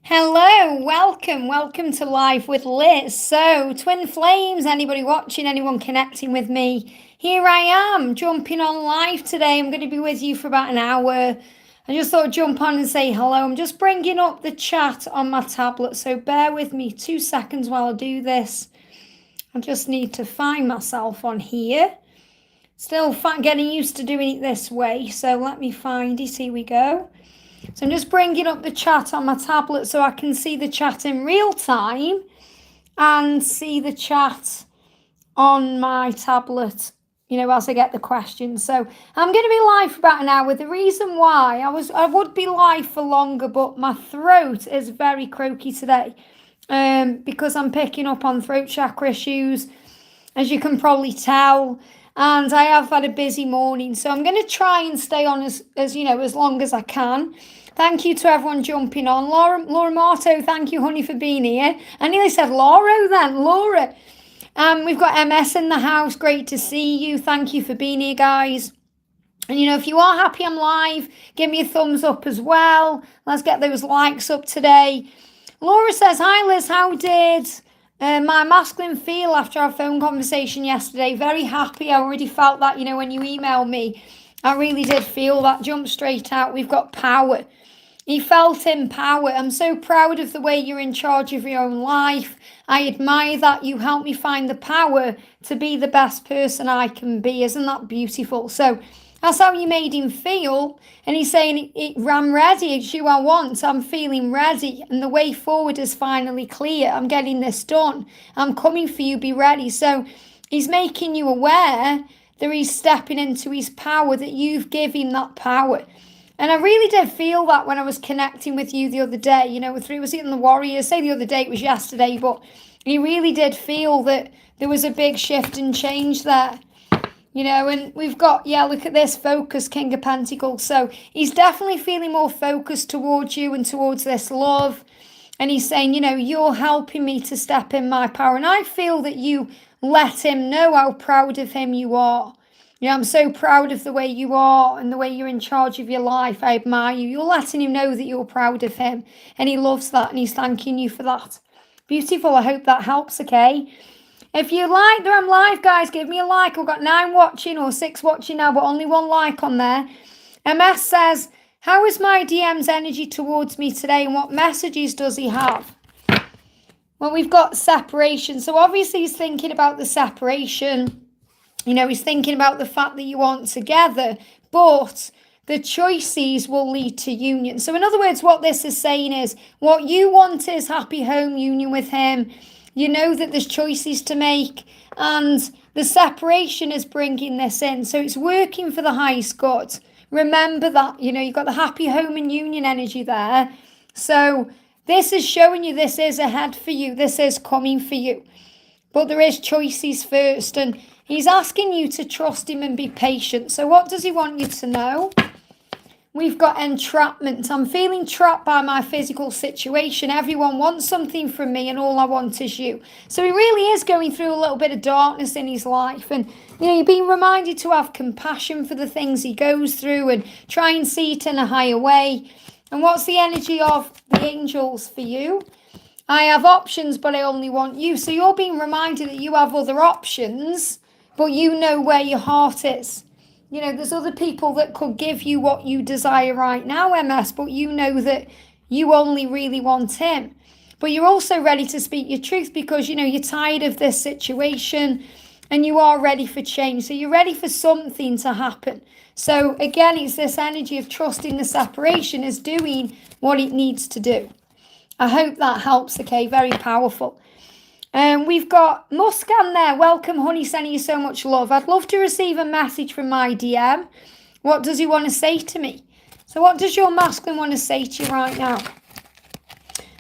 Hello, welcome to Live with Liz. So, twin flames, anybody watching, anyone connecting with me? Here I am, jumping on live today. I'm going to be with you for about an hour. I just thought I'd jump on and say hello. I'm just bringing up the chat on my tablet, so bear with me 2 seconds while I do this. I just need to find myself on here. Still getting used to doing it this way, so let me find it. Here we go. So I'm just bringing up the chat on my tablet so I can see the chat in real time and see the chat on my tablet, as I get the questions. So I'm going to be live for about an hour. The reason why I would be live for longer, but my throat is very croaky today because I'm picking up on throat chakra issues, as you can probably tell. And I have had a busy morning, so I'm going to try and stay on as long as I can. Thank you to everyone jumping on. Laura Marto, thank you, honey, for being here. I nearly said Laura then, Laura. We've got MS in the house. Great to see you. Thank you for being here, guys. And, if you are happy I'm live, give me a thumbs up as well. Let's get those likes up today. Laura says, hi, Liz, how did my masculine feel after our phone conversation yesterday? Very happy. I already felt that, when you emailed me. I really did feel that. Jump straight out. We've got power. He felt in power. I'm so proud of the way you're in charge of your own life. I admire that you helped me find the power to be the best person I can be. Isn't that beautiful? So that's how you made him feel. And he's saying, I'm ready. It's you I want. I'm feeling ready. And the way forward is finally clear. I'm getting this done. I'm coming for you. Be ready. So he's making you aware that he's stepping into his power, that you've given him that power. And I really did feel that when I was connecting with you the other day, was it in the Warriors? Say the other day, it was yesterday, but he really did feel that there was a big shift and change there. And we've got, look at this, focus, King of Pentacles. So he's definitely feeling more focused towards you and towards this love. And he's saying, you're helping me to step in my power. And I feel that you let him know how proud of him you are. I'm so proud of the way you are and the way you're in charge of your life. I admire you. You're letting him know that you're proud of him. And he loves that and he's thanking you for that. Beautiful. I hope that helps, okay? If you like that I'm live, guys, give me a like. We've got 9 watching or 6 watching now, but only 1 like on there. MS says, how is my DM's energy towards me today and what messages does he have? Well, we've got separation. So obviously he's thinking about the separation. He's thinking about the fact that you aren't together, but the choices will lead to union. So in other words, what this is saying is what you want is happy home union with him. You know that there's choices to make and the separation is bringing this in. So it's working for the highest good. Remember that, you've got the happy home and union energy there. So this is showing you this is ahead for you. This is coming for you. But there is choices first and he's asking you to trust him and be patient. So what does he want you to know? We've got entrapment. I'm feeling trapped by my physical situation. Everyone wants something from me and all I want is you. So he really is going through a little bit of darkness in his life. And, you're being reminded to have compassion for the things he goes through and try and see it in a higher way. And what's the energy of the angels for you? I have options, but I only want you. So you're being reminded that you have other options, but you know where your heart is. There's other people that could give you what you desire right now, MS, but you know that you only really want him. But you're also ready to speak your truth because, you're tired of this situation and you are ready for change. So you're ready for something to happen. So again, it's this energy of trusting the separation is doing what it needs to do. I hope that helps, okay? Very powerful. We've got Muskan there. Welcome, honey, sending you so much love. I'd love to receive a message from my DM. What does he want to say to me? So what does your masculine want to say to you right now?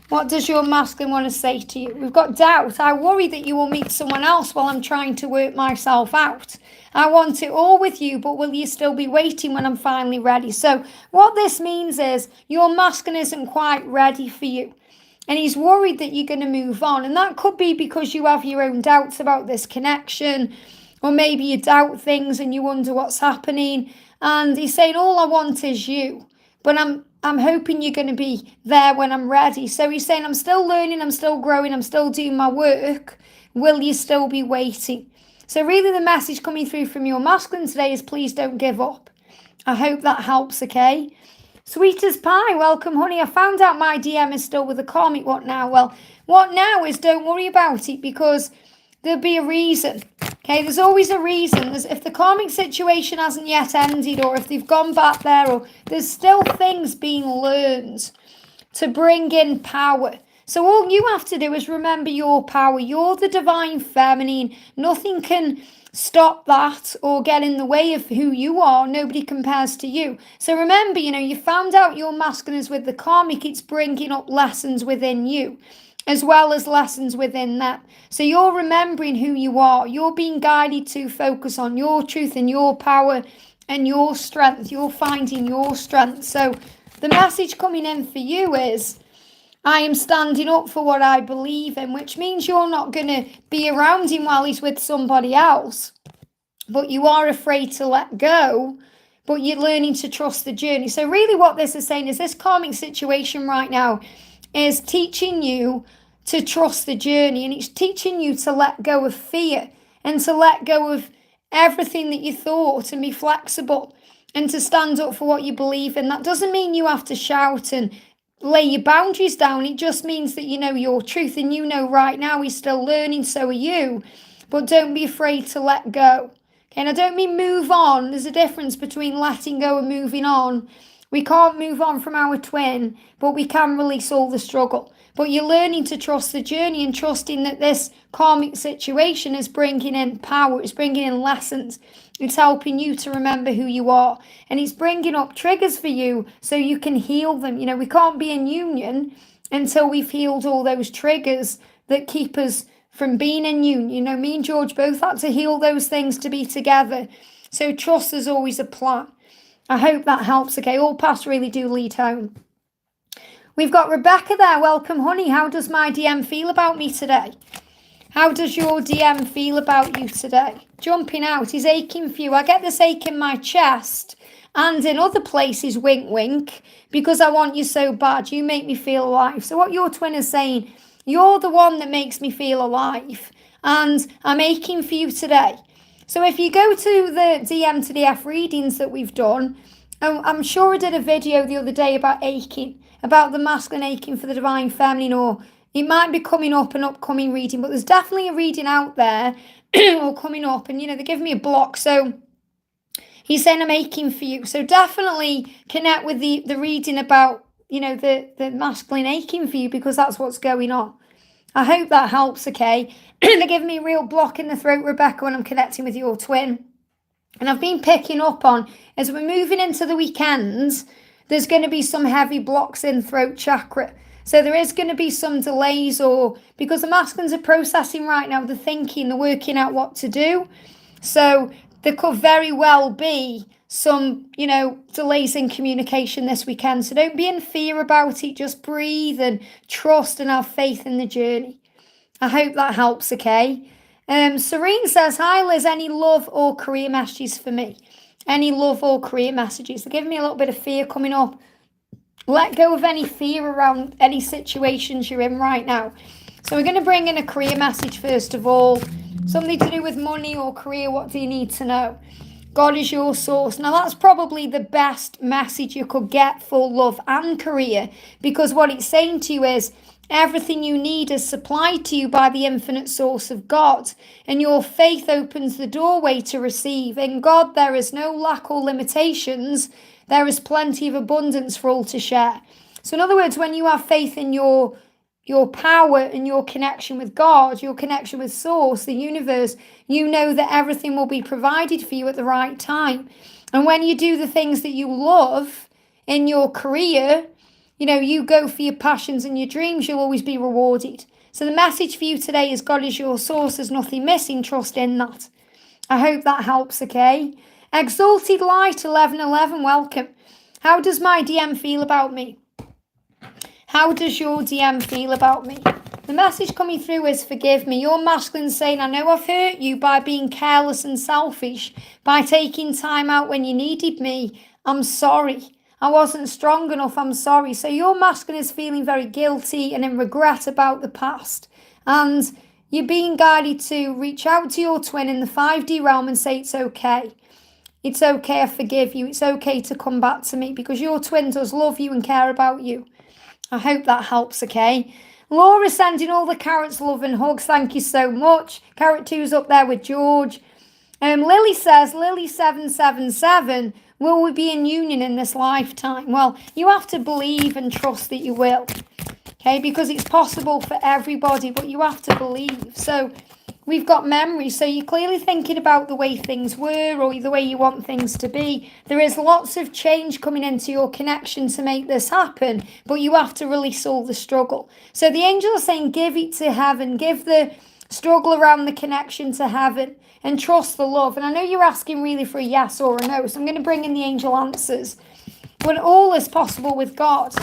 What does your masculine want to say to you? We've got doubt. I worry that you will meet someone else while I'm trying to work myself out. I want it all with you, but will you still be waiting when I'm finally ready? So what this means is your masculine isn't quite ready for you. And he's worried that you're going to move on. And that could be because you have your own doubts about this connection. Or maybe you doubt things and you wonder what's happening. And he's saying, all I want is you. But I'm hoping you're going to be there when I'm ready. So he's saying, I'm still learning, I'm still growing, I'm still doing my work. Will you still be waiting? So really the message coming through from your masculine today is please don't give up. I hope that helps, okay? Sweet as pie, welcome, honey. I found out my DM is still with the karmic. What now? Well, what now is don't worry about it because there'll be a reason. Okay, there's always a reason. If the karmic situation hasn't yet ended or if they've gone back there or there's still things being learned to bring in power. So all you have to do is remember your power. You're the divine feminine. Nothing can stop that or get in the way of who you are. Nobody compares to you. So remember, you found out your masculine is with the karmic. It's bringing up lessons within you as well as lessons within them. So you're remembering who you are. You're being guided to focus on your truth and your power and your strength. You're finding your strength. So the message coming in for you is, I am standing up for what I believe in, which means you're not going to be around him while he's with somebody else. But you are afraid to let go, but you're learning to trust the journey. So really what this is saying is this karmic situation right now is teaching you to trust the journey, and it's teaching you to let go of fear and to let go of everything that you thought and be flexible and to stand up for what you believe in. That doesn't mean you have to shout and lay your boundaries down. It just means that you know your truth and right now he's still learning, so are you. But don't be afraid to let go. Okay, and I don't mean move on. There's a difference between letting go and moving on. We can't move on from our twin, but we can release all the struggle. But you're learning to trust the journey and trusting that this karmic situation is bringing in power. It's bringing in lessons. It's helping you to remember who you are. And it's bringing up triggers for you so you can heal them. We can't be in union until we've healed all those triggers that keep us from being in union. Me and George both had to heal those things to be together. So trust is always a plan. I hope that helps, okay? All paths really do lead home. We've got Rebecca there. Welcome, honey. How does my DM feel about me today? How does your DM feel about you today? Jumping out. He's aching for you. I get this ache in my chest and in other places, wink, wink, because I want you so bad. You make me feel alive. So what your twin is saying, you're the one that makes me feel alive, and I'm aching for you today. So if you go to the DM to the F readings that we've done, I'm sure I did a video the other day about aching, about the masculine aching for the divine feminine, or it might be coming up, an upcoming reading, but there's definitely a reading out there or coming up, and they're giving me a block. So he's saying I'm aching for you. So definitely connect with the reading about, the masculine aching for you, because that's what's going on. I hope that helps, okay? They're giving me a real block in the throat, Rebecca, when I'm connecting with your twin. And I've been picking up on, as we're moving into the weekends, there's going to be some heavy blocks in throat chakra. So there is going to be some delays, or because the masculines are processing right now, they're thinking, they're working out what to do. So there could very well be some, delays in communication this weekend. So don't be in fear about it. Just breathe and trust and have faith in the journey. I hope that helps, okay? Serene says, hi Liz, any love or career messages for me? Any love or career messages? They're giving me a little bit of fear coming up. Let go of any fear around any situations you're in right now. So we're going to bring in a career message first of all. Something to do with money or career. What do you need to know? God is your source. Now that's probably the best message you could get for love and career, because what it's saying to you is everything you need is supplied to you by the infinite source of God, and your faith opens the doorway to receive. In God there is no lack or limitations. There is plenty of abundance for all to share. So in other words, when you have faith in your power and your connection with God, your connection with source, the universe, you know that everything will be provided for you at the right time. And when you do the things that you love in your career, you go for your passions and your dreams, you'll always be rewarded. So the message for you today is God is your source. There's nothing missing. Trust in that. I hope that helps, okay? Exalted Light 1111, welcome. How does my DM feel about me? How does your DM feel about me? The message coming through is forgive me. Your masculine saying, I know I've hurt you by being careless and selfish, by taking time out when you needed me. I'm sorry. I wasn't strong enough, I'm sorry. So your masculine is feeling very guilty and in regret about the past. And you're being guided to reach out to your twin in the 5D realm and say, it's okay. It's okay, I forgive you. It's okay to come back to me, because your twin does love you and care about you. I hope that helps, okay? Laura sending all the carrots, love and hugs. Thank you so much. Carrot 2's up there with George. Lily says, Lily777, will we be in union in this lifetime? Well, you have to believe and trust that you will, okay? Because it's possible for everybody, but you have to believe. So we've got memories. So you're clearly thinking about the way things were or the way you want things to be. There is lots of change coming into your connection to make this happen, but you have to release all the struggle. So the angels are saying, give it to heaven, give the struggle around the connection to heaven, and trust the love. And I know you're asking really for a yes or a no, so I'm going to bring in the angel answers. When all is possible with God,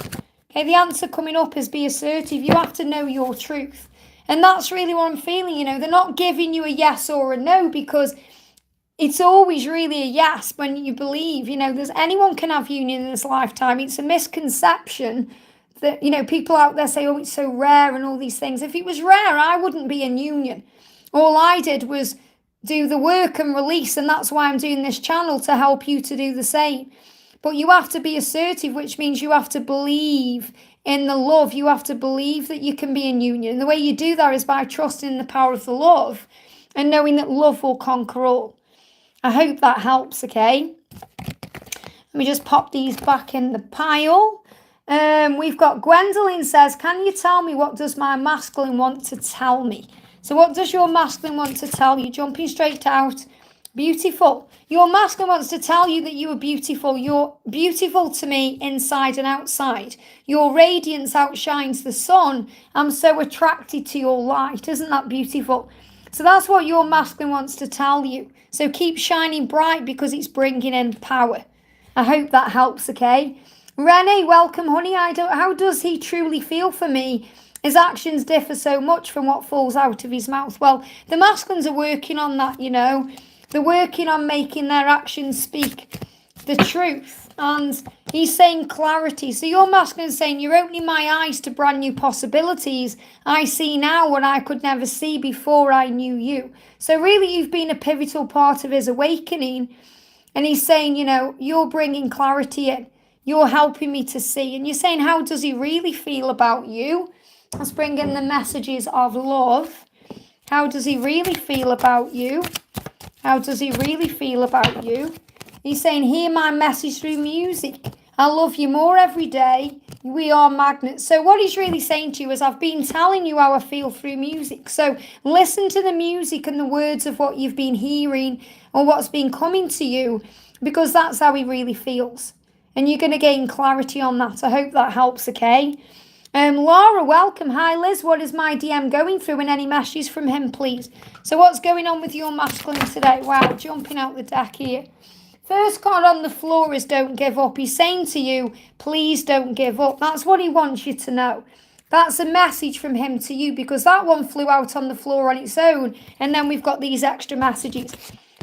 okay, the answer coming up is be assertive. You have to know your truth. And that's really what I'm feeling, they're not giving you a yes or a no, because it's always really a yes when you believe, there's anyone can have union in this lifetime. It's a misconception that, people out there say, oh, it's so rare and all these things. If it was rare, I wouldn't be in union. All I did was do the work and release, and that's why I'm doing this channel, to help you to do the same. But you have to be assertive, which means you have to believe in the love. You have to believe that you can be in union. And the way you do that is by trusting in the power of the love and knowing that love will conquer all. I hope that helps, okay? Let me just pop these back in the pile. We've got Gwendolyn says, can you tell me, what does my masculine want to tell me? So what does your masculine want to tell you? Jumping straight out. Beautiful. Your masculine wants to tell you that you are beautiful. You're beautiful to me inside and outside. Your radiance outshines the sun. I'm so attracted to your light. Isn't that beautiful? So that's what your masculine wants to tell you. So keep shining bright, because it's bringing in power. I hope that helps, okay? Renee, welcome, honey. How does he truly feel for me? His actions differ so much from what falls out of his mouth. Well, the masculines are working on that, They're working on making their actions speak the truth. And he's saying clarity. So your masculine is saying, you're opening my eyes to brand new possibilities. I see now what I could never see before I knew you. So really, you've been a pivotal part of his awakening. And he's saying, you're bringing clarity in. You're helping me to see. And you're saying, how does he really feel about you? Let's bring in the messages of love. How does he really feel about you? How does he really feel about you? He's saying, hear my message through music. I love you more every day. We are magnets. So what he's really saying to you is, I've been telling you how I feel through music. So listen to the music and the words of what you've been hearing or what's been coming to you, because that's how he really feels. And you're going to gain clarity on that. I hope that helps, okay? Laura, welcome. Hi, Liz. What is my DM going through, and any messages from him, please? So what's going on with your masculine today? Wow, jumping out the deck here. First card on the floor is don't give up. He's saying to you, please don't give up. That's what he wants you to know. That's a message from him to you, because that one flew out on the floor on its own. And then we've got these extra messages.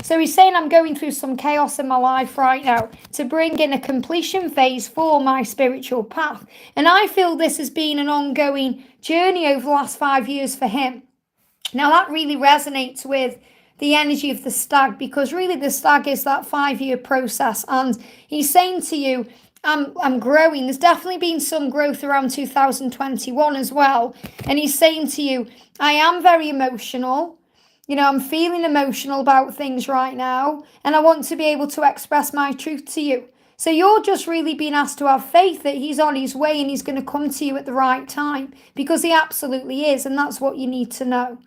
So he's saying, I'm going through some chaos in my life right now to bring in a completion phase for my spiritual path. And I feel this has been an ongoing journey over the last 5 years for him. Now that really resonates with the energy of the stag, because really the stag is that 5-year process. And he's saying to you, I'm growing. There's definitely been some growth around 2021 as well. And he's saying to you, I am very emotional. I'm feeling emotional about things right now, and I want to be able to express my truth to you. So you're just really being asked to have faith that he's on his way and he's going to come to you at the right time, because he absolutely is, and that's what you need to know.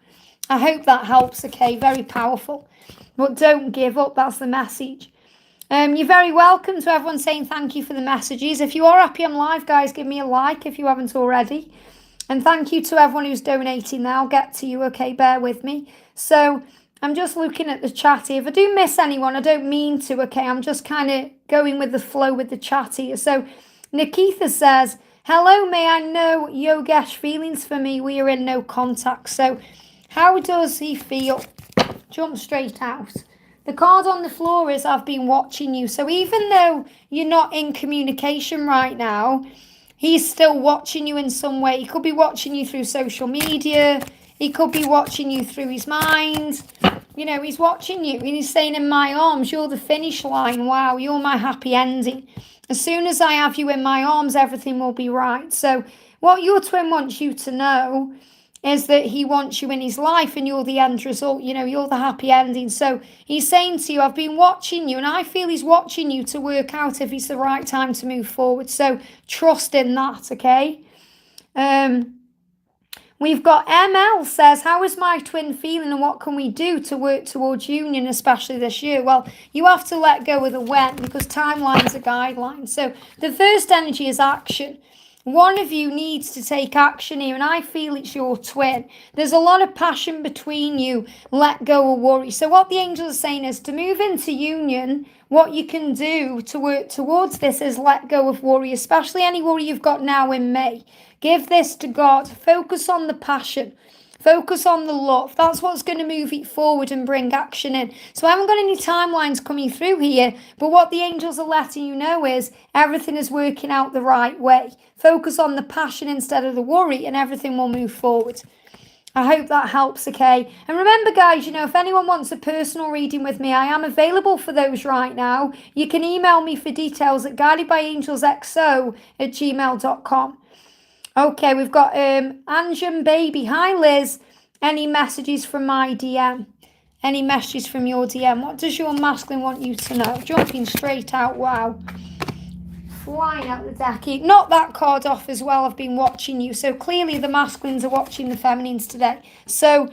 I hope that helps, okay? Very powerful. But don't give up. That's the message. You're very welcome to everyone saying thank you for the messages. If you are happy I'm live, guys, give me a like if you haven't already. And thank you to everyone who's donating now. I'll get to you, okay? Bear with me. So I'm just looking at the chat here. If I do miss anyone, I don't mean to, okay? I'm just kind of going with the flow with the chat here. So Nikitha says, hello, may I know Yogesh feelings for me? We are in no contact. So how does he feel? Jump straight out. The card on the floor is I've been watching you. So even though you're not in communication right now, he's still watching you in some way. He could be watching you through social media. He could be watching you through his mind. You know, he's watching you and he's saying, in my arms, you're the finish line. Wow, you're my happy ending. As soon as I have you in my arms, everything will be right. So what your twin wants you to know is that he wants you in his life and you're the end result. You know, you're the happy ending. So he's saying to you, I've been watching you, and I feel he's watching you to work out if it's the right time to move forward. So trust in that, okay? We've got ML says, how is my twin feeling and what can we do to work towards union, especially this year? Well, you have to let go of the when, because timelines are guidelines. So the first energy is action. One of you needs to take action here, and I feel it's your twin. There's a lot of passion between you. Let go of worry. So what the angels are saying is to move into union, what you can do to work towards this is let go of worry, especially any worry you've got now in May. Give this to God. Focus on the passion. Focus on the love. That's what's going to move it forward and bring action in. So I haven't got any timelines coming through here, but what the angels are letting you know is everything is working out the right way. Focus on the passion instead of the worry and everything will move forward. I hope that helps, okay? And remember, guys, you know, if anyone wants a personal reading with me, I am available for those right now. You can email me for details at guidedbyangelsxo@gmail.com. Okay, we've got Anjum Baby. Hi, Liz. Any messages from my DM? Any messages from your DM? What does your masculine want you to know? Jumping straight out. Wow. Flying out the deck. Knock that card off as well. I've been watching you. So clearly the masculines are watching the feminines today. So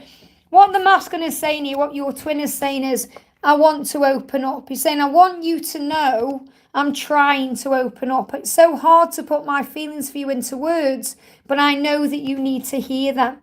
what the masculine is saying here, what your twin is saying is, I want to open up. He's saying, I want you to know I'm trying to open up. It's so hard to put my feelings for you into words, but I know that you need to hear them.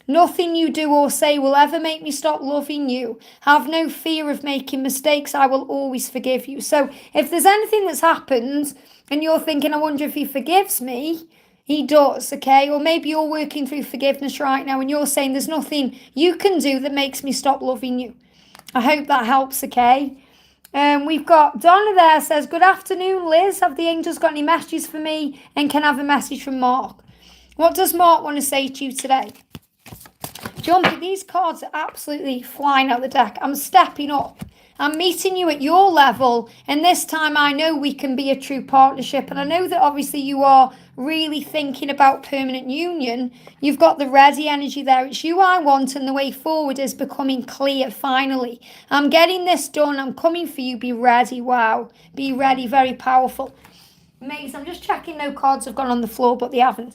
Nothing you do or say will ever make me stop loving you. Have no fear of making mistakes. I will always forgive you. So if there's anything that's happened and you're thinking, I wonder if he forgives me, he does, okay? Or maybe you're working through forgiveness right now and you're saying there's nothing you can do that makes me stop loving you. I hope that helps, okay? We've got Donna there says, good afternoon, Liz. Have the angels got any messages for me? And can I have a message from Mark? What does Mark want to say to you today? Jumpy, these cards are absolutely flying out the deck. I'm stepping up. I'm meeting you at your level. And this time I know we can be a true partnership. And I know that obviously you are really thinking about permanent union. You've got the ready energy there. It's you I want, and the way forward is becoming clear finally. I'm getting this done. I'm coming for you. Be ready. Wow. Be ready. Very powerful. Amazing. I'm just checking no cards have gone on the floor, but they haven't.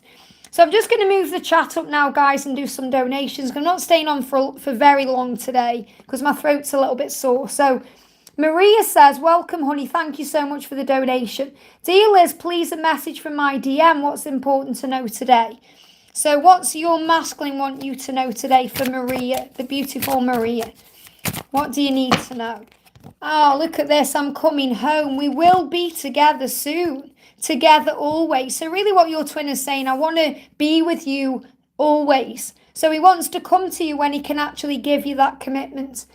So I'm just going to move the chat up now, guys, and do some donations. I'm not staying on for very long today because my throat's a little bit sore. So Maria says, welcome, honey. Thank you so much for the donation. Dear Liz, please a message from my DM. What's important to know today? So what's your masculine want you to know today for Maria, the beautiful Maria? What do you need to know? Oh, look at this. I'm coming home. We will be together soon. Together always. So really what your twin is saying, I want to be with you always. So he wants to come to you when he can actually give you that commitment.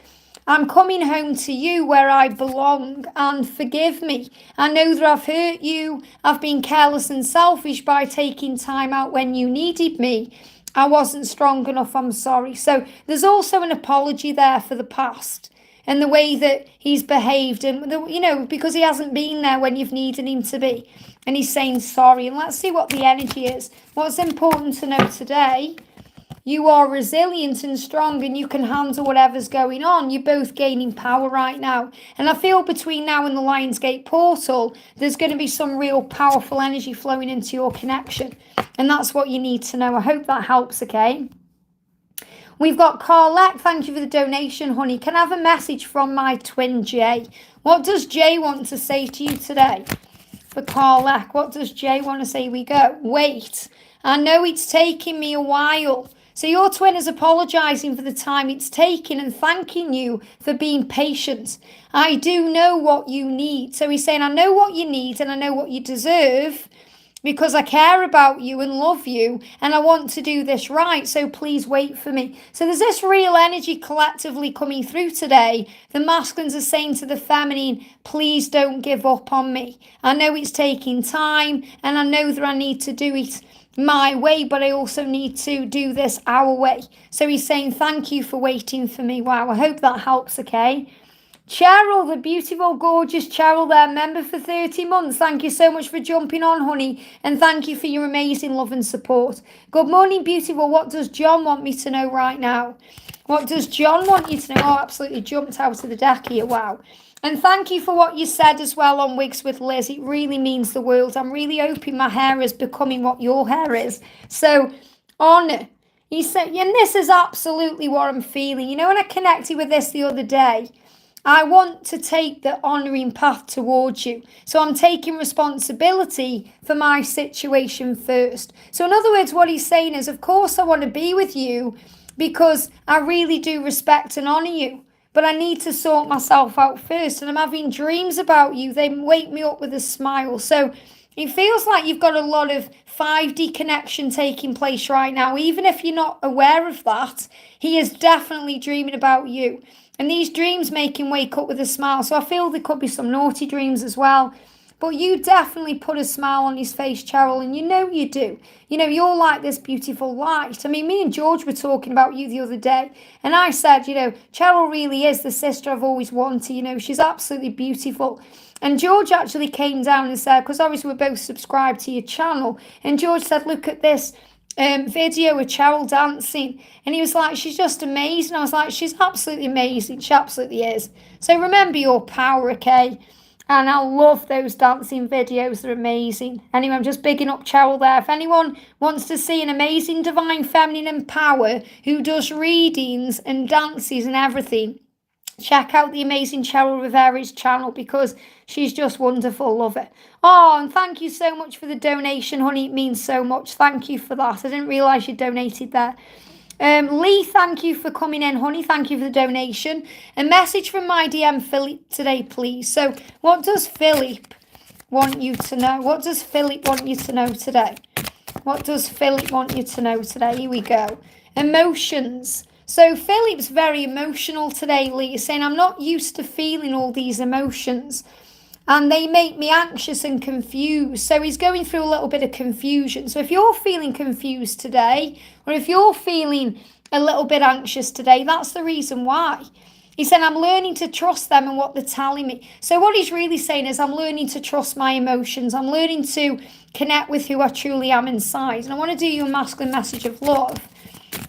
I'm coming home to you where I belong, and forgive me. I know that I've hurt you. I've been careless and selfish by taking time out when you needed me. I wasn't strong enough. I'm sorry. So there's also an apology there for the past and the way that he's behaved, and because he hasn't been there when you've needed him to be. And he's saying sorry. And let's see what the energy is. What's important to know today? You are resilient and strong, and you can handle whatever's going on. You're both gaining power right now. And I feel between now and the Lionsgate portal, there's going to be some real powerful energy flowing into your connection. And that's what you need to know. I hope that helps, okay? We've got Carlette. Thank you for the donation, honey. Can I have a message from my twin, Jay? What does Jay want to say to you today? For Carlette, what does Jay want to say? We go, wait. I know it's taking me a while. So your twin is apologising for the time it's taken and thanking you for being patient. I do know what you need. So he's saying, I know what you need and I know what you deserve. because I care about you and love you and I want to do this right. So please wait for me. So there's this real energy collectively coming through today. The masculines are saying to the feminine, please don't give up on me. I know it's taking time and I know that I need to do it my way, but I also need to do this our way. So he's saying, thank you for waiting for me. Wow, I hope that helps, okay? Cheryl, the beautiful, gorgeous Cheryl there, member for 30 months. Thank you so much for jumping on, honey. And thank you for your amazing love and support. Good morning, beautiful. What does John want me to know right now? What does John want you to know? Oh, absolutely jumped out of the deck here. Wow. And thank you for what you said as well on Wigs with Liz. It really means the world. I'm really hoping my hair is becoming what your hair is. So, honour. He said, and this is absolutely what I'm feeling. You know, when I connected with this the other day, I want to take the honouring path towards you. So I'm taking responsibility for my situation first. So in other words, what he's saying is, of course, I want to be with you because I really do respect and honour you. But I need to sort myself out first. And I'm having dreams about you. They wake me up with a smile. So it feels like you've got a lot of 5D connection taking place right now. Even if you're not aware of that, he is definitely dreaming about you. And these dreams make him wake up with a smile. So I feel there could be some naughty dreams as well. But you definitely put a smile on his face, Cheryl, and you know you do. You know, you're like this beautiful light. I mean, me and George were talking about you the other day, and I said, you know, Cheryl really is the sister I've always wanted. You know, she's absolutely beautiful. And George actually came down and said, because obviously we're both subscribed to your channel, and George said, look at this video of Cheryl dancing, and he was like, she's just amazing. I was like, she's absolutely amazing. She absolutely is. So remember your power, okay? And I love those dancing videos. They're amazing. Anyway, I'm just bigging up Cheryl there. If anyone wants to see an amazing divine feminine power who does readings and dances and everything, check out the amazing Cheryl Rivera's channel because she's just wonderful. Love it. Oh, and thank you so much for the donation, honey. It means so much. Thank you for that. I didn't realise you donated there. Lee, thank you for coming in, honey. Thank you for the donation. A message from my DM Philip today, please. So what does Philip want you to know? What does Philip want you to know today? What does Philip want you to know today? Here we go. Emotions. So Philip's very emotional today, Lee. He's saying, I'm not used to feeling all these emotions, and they make me anxious and confused. So he's going through a little bit of confusion. So if you're feeling confused today, or if you're feeling a little bit anxious today, that's the reason why. He said, I'm learning to trust them and what they're telling me. So what he's really saying is, I'm learning to trust my emotions. I'm learning to connect with who I truly am inside. And I want to do you a masculine message of love.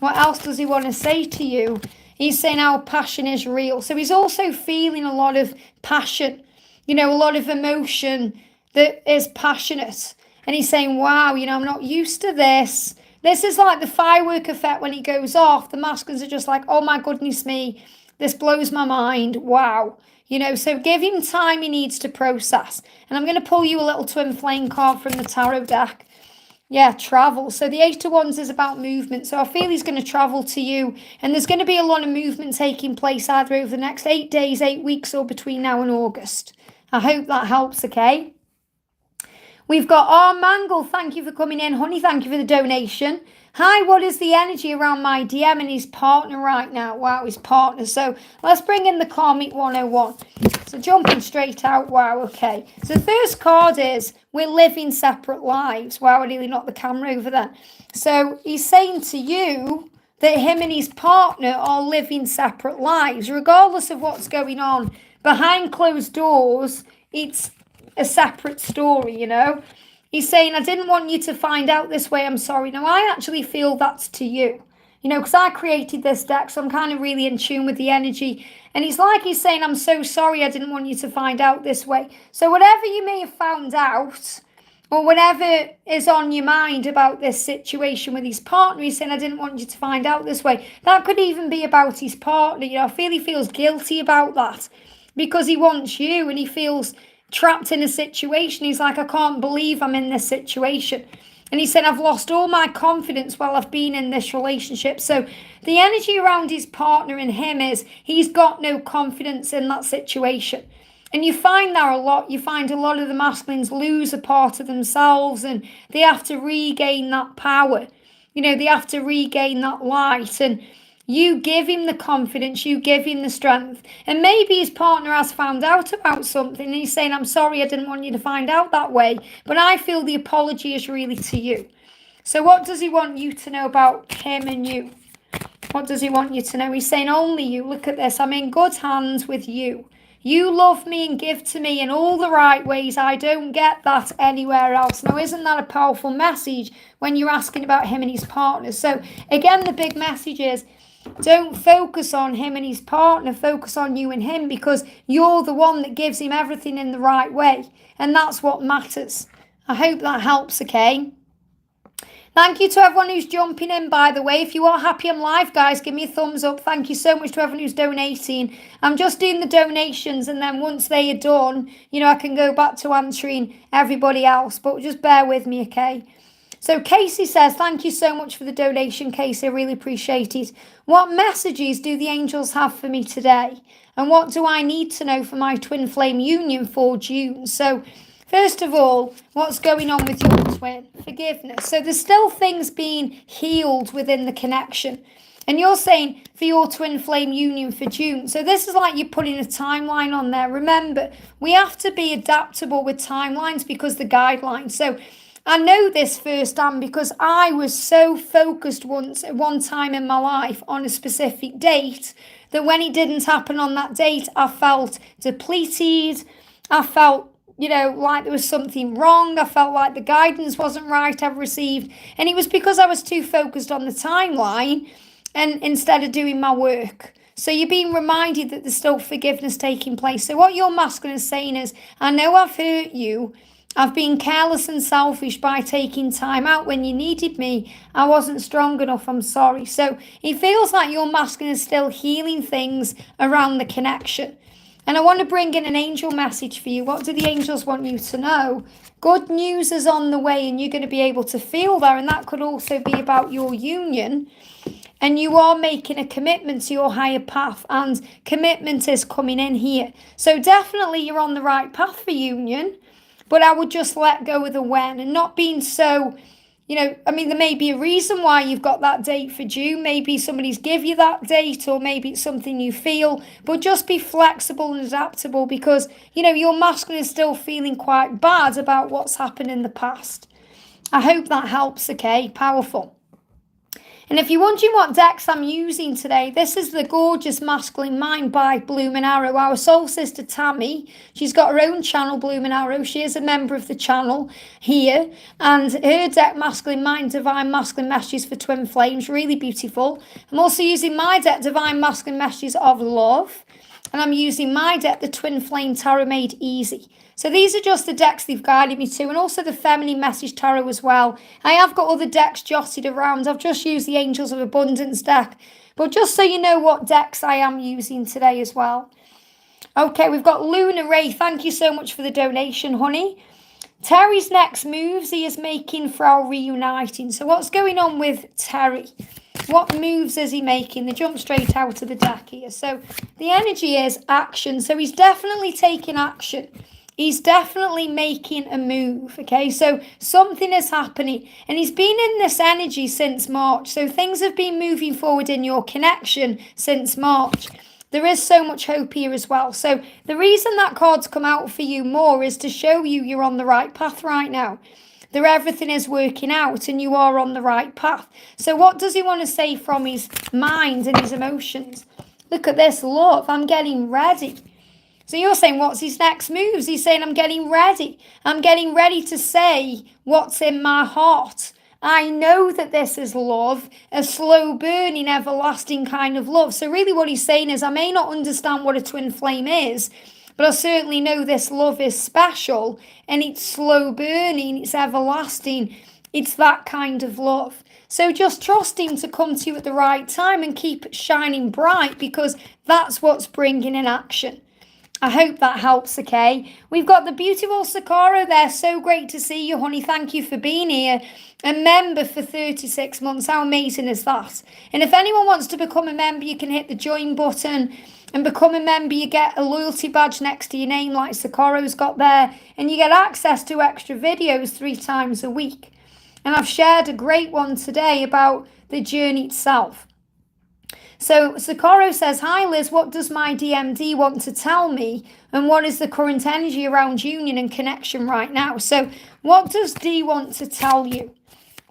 What else does he want to say to you? He's saying our passion is real. So he's also feeling a lot of passion, you know, a lot of emotion that is passionate. And he's saying, wow, you know, I'm not used to this. This is like the firework effect when it goes off. The masculines are just like, oh my goodness me, this blows my mind. Wow. You know, so give him time he needs to process. And I'm going to pull you a little twin flame card from the tarot deck. Yeah, travel. So the Eight of Wands is about movement. So I feel he's going to travel to you. And there's going to be a lot of movement taking place either over the next 8 days, 8 weeks, or between now and August. I hope that helps, okay? We've got Mangle. Thank you for coming in, honey. Thank you for the donation. Hi, what is the energy around my DM and his partner right now? Wow, his partner. So let's bring in the Karmic 101. So jumping straight out. Wow, okay. So the first card is we're living separate lives. Wow, I nearly knocked the camera over there. So he's saying to you that him and his partner are living separate lives. Regardless of what's going on behind closed doors, it's a separate story, you know. He's saying, I didn't want you to find out this way. I'm sorry. Now, I actually feel that's to you, you know, because I created this deck. So I'm kind of really in tune with the energy. And he's saying, I'm so sorry. I didn't want you to find out this way. So whatever you may have found out, or whatever is on your mind about this situation with his partner, he's saying, I didn't want you to find out this way. That could even be about his partner. You know, I feel he feels guilty about that because he wants you and he feels trapped in a situation. He's like, I can't believe I'm in this situation. And he said, I've lost all my confidence while I've been in this relationship. So the energy around his partner and him is he's got no confidence in that situation. And you find that a lot. You find a lot of the masculines lose a part of themselves and they have to regain that power. They have to regain that light. And you give him the confidence, you give him the strength. And maybe his partner has found out about something and he's saying, I'm sorry, I didn't want you to find out that way. But I feel the apology is really to you. So what does he want you to know about him and you? What does he want you to know? He's saying, only you. Look at this. I'm in good hands with you. You love me and give to me in all the right ways. I don't get that anywhere else. Now, isn't that a powerful message when you're asking about him and his partner? So, again, the big message is don't focus on him and his partner. Focus on you and him, because you're the one that gives him everything in the right way. And that's what matters. I hope that helps, okay? Thank you to everyone who's jumping in, by the way. If you are happy I'm live, guys, give me a thumbs up. Thank you so much to everyone who's donating. I'm just doing the donations, and then once they are done, I can go back to answering everybody else. But just bear with me, okay? So Casey says, thank you so much for the donation, Casey. I really appreciate it. What messages do the angels have for me today? And what do I need to know for my twin flame union for June? So first of all, what's going on with your twin? Forgiveness. So there's still things being healed within the connection. And you're saying for your twin flame union for June. So this is like you're putting a timeline on there. Remember, we have to be adaptable with timelines because the guidelines. So I know this firsthand because I was so focused one time in my life on a specific date that when it didn't happen on that date, I felt depleted. I felt like there was something wrong. I felt like the guidance wasn't right I've received. And it was because I was too focused on the timeline and instead of doing my work. So you're being reminded that there's still forgiveness taking place. So what your masculine is saying is, I know I've hurt you. I've been careless and selfish by taking time out when you needed me. I wasn't strong enough. I'm sorry. So it feels like your masculine is still healing things around the connection. And I want to bring in an angel message for you. What do the angels want you to know? Good news is on the way and you're going to be able to feel that. And that could also be about your union. And you are making a commitment to your higher path. And commitment is coming in here. So definitely you're on the right path for union. But I would just let go of the when and not being so, there may be a reason why you've got that date for June. Maybe somebody's give you that date or maybe it's something you feel. But just be flexible and adaptable because, your masculine is still feeling quite bad about what's happened in the past. I hope that helps, okay? Powerful. And if you're wondering what decks I'm using today, this is the gorgeous Masculine Mind by Bloomin' Arrow. Our soul sister Tammy, she's got her own channel, Bloomin' Arrow. She is a member of the channel here. And her deck, Masculine Mind, Divine Masculine Messages for Twin Flames, really beautiful. I'm also using my deck, Divine Masculine Messages of Love. And I'm using my deck, the Twin Flame Tarot Made Easy. So these are just the decks they've guided me to, and also the Feminine Message Tarot as well. I have got other decks jotted around. I've just used the Angels of Abundance deck. But just so you know what decks I am using today as well. Okay, we've got Luna Ray. Thank you so much for the donation, honey. Terry's next moves he is making for our reuniting. So what's going on with Terry? What moves is he making? They jump straight out of the deck here. So the energy is action. So he's definitely taking action. He's definitely making a move, okay? So something is happening. And he's been in this energy since March. So things have been moving forward in your connection since March. There is so much hope here as well. So the reason that card's come out for you more is to show you you're on the right path right now. That everything is working out and you are on the right path. So what does he want to say from his mind and his emotions? Look at this, love. I'm getting ready. So you're saying, what's his next moves? He's saying, I'm getting ready. I'm getting ready to say what's in my heart. I know that this is love, a slow burning, everlasting kind of love. So really what he's saying is, I may not understand what a twin flame is, but I certainly know this love is special and it's slow burning, it's everlasting. It's that kind of love. So just trust him to come to you at the right time and keep shining bright because that's what's bringing in action. I hope that helps, okay? We've got the beautiful Socorro there. So great to see you, honey. Thank you for being here. A member for 36 months. How amazing is that? And if anyone wants to become a member, you can hit the join button and become a member. You get a loyalty badge next to your name like Socorro's got there. And you get access to extra videos 3 times a week. And I've shared a great one today about the journey itself. So Socorro says, hi Liz, what does my DMD want to tell me? And what is the current energy around union and connection right now? So what does D want to tell you?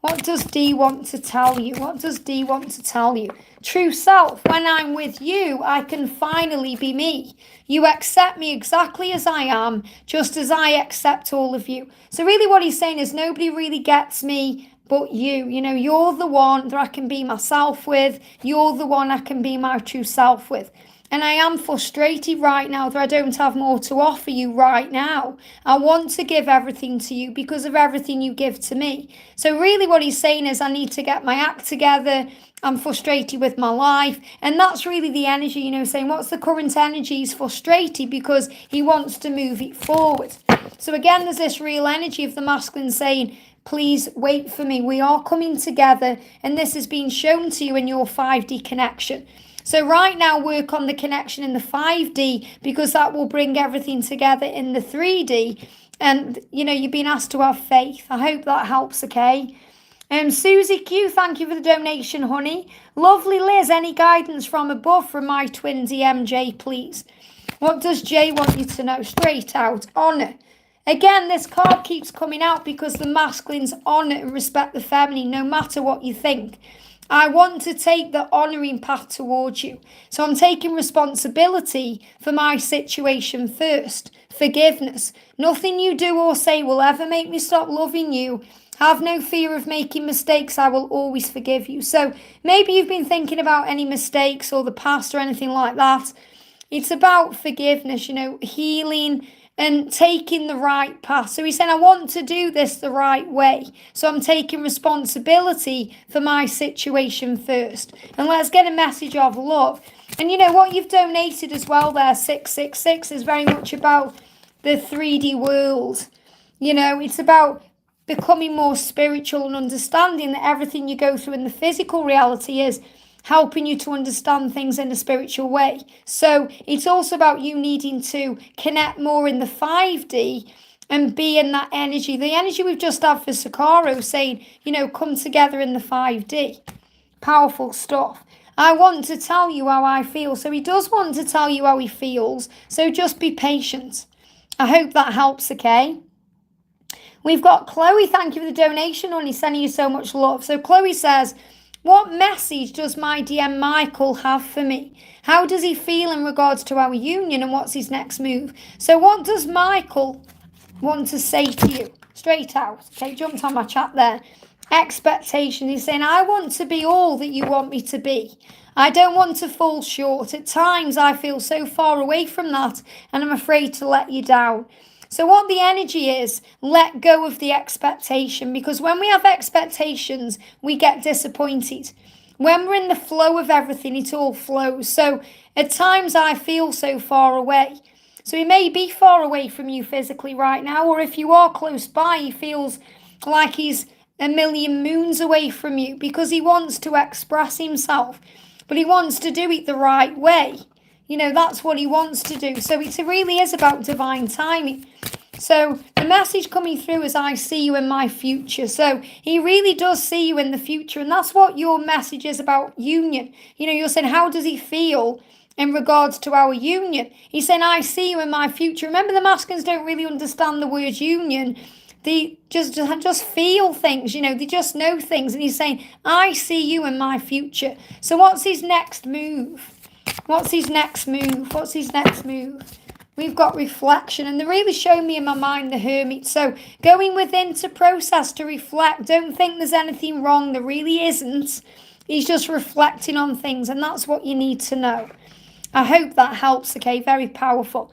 What does D want to tell you? What does D want to tell you? True self, when I'm with you, I can finally be me. You accept me exactly as I am, just as I accept all of you. So really what he's saying is nobody really gets me but you. You know, you're the one that I can be myself with. You're the one I can be my true self with. And I am frustrated right now that I don't have more to offer you right now. I want to give everything to you because of everything you give to me. So really what he's saying is I need to get my act together. I'm frustrated with my life. And that's really the energy, you know, saying what's the current energy? He's frustrated because he wants to move it forward. So again, there's this real energy of the masculine saying, please wait for me. We are coming together, and this is being shown to you in your 5D connection. So right now, work on the connection in the 5D because that will bring everything together in the 3D. And, you know, you've been asked to have faith. I hope that helps, okay? Susie Q, thank you for the donation, honey. Lovely Liz, any guidance from above from my twin DMJ, please? What does Jay want you to know? Straight out, honour. Again, this card keeps coming out because the masculines honour and respect the feminine no matter what you think. I want to take the honouring path towards you. So I'm taking responsibility for my situation first. Forgiveness. Nothing you do or say will ever make me stop loving you. Have no fear of making mistakes. I will always forgive you. So maybe you've been thinking about any mistakes or the past or anything like that. It's about forgiveness, you know, healing and taking the right path. So he's saying, I want to do this the right way. So I'm taking responsibility for my situation first. And let's get a message of love. And you know what you've donated as well there, 666, is very much about the 3D world. You know, it's about becoming more spiritual and understanding that everything you go through in the physical reality is helping you to understand things in a spiritual way. So it's also about you needing to connect more in the 5D and be in that energy. The energy we've just had for Socorro saying, you know, come together in the 5D. Powerful stuff. I want to tell you how I feel. So he does want to tell you how he feels. So just be patient. I hope that helps, okay? We've got Chloe. Thank you for the donation, honey. Sending you so much love. So Chloe says, what message does my DM Michael have for me? How does he feel in regards to our union and what's his next move? So what does Michael want to say to you? Straight out. Okay, jumped on my chat there. Expectation. He's saying, I want to be all that you want me to be. I don't want to fall short. At times I feel so far away from that and I'm afraid to let you down. So what the energy is, let go of the expectation, because when we have expectations, we get disappointed. When we're in the flow of everything, it all flows. So at times I feel so far away. So he may be far away from you physically right now, or if you are close by, he feels like he's a million moons away from you because he wants to express himself, but he wants to do it the right way. You know, that's what he wants to do. So it really is about divine timing. So the message coming through is I see you in my future. So he really does see you in the future. And that's what your message is about union. You know, you're saying, how does he feel in regards to our union? He's saying, I see you in my future. Remember, the masculines don't really understand the word union. They just feel things, you know, they just know things. And he's saying, I see you in my future. So what's his next move? What's his next move? What's his next move? We've got reflection, and they're really showing me in my mind the Hermit. So going within to process, to reflect. Don't think there's anything wrong. There really isn't. He's just reflecting on things, and that's what you need to know. I hope that helps, okay? Very powerful.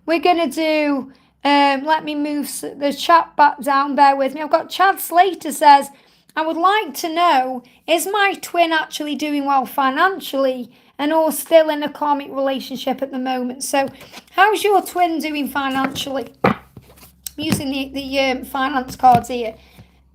We're going to do, let me move the chat back down. Bear with me. I've got Chad Slater says, I would like to know, is my twin actually doing well financially? and all still in a karmic relationship at the moment. So how's your twin doing financially? I'm using the finance cards here.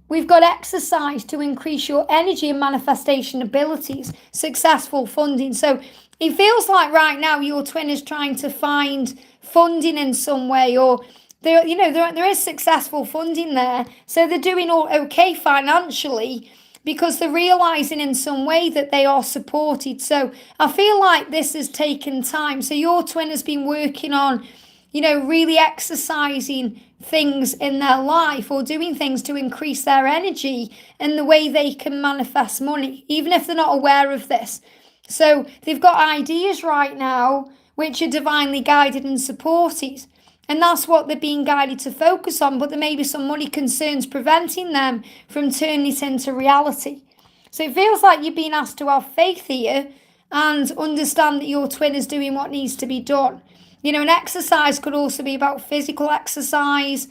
We've got exercise to increase your energy and manifestation abilities, successful funding. So it feels like right now your twin is trying to find funding in some way, or there is successful funding there. So they're doing all okay financially because they're realizing in some way that they are supported. So I feel like this has taken time. So your twin has been working on, really exercising things in their life or doing things to increase their energy and the way they can manifest money, even if they're not aware of this. So they've got ideas right now which are divinely guided and supported. And that's what they're being guided to focus on. But there may be some money concerns preventing them from turning it into reality. So it feels like you're being asked to have faith here and understand that your twin is doing what needs to be done. An exercise could also be about physical exercise,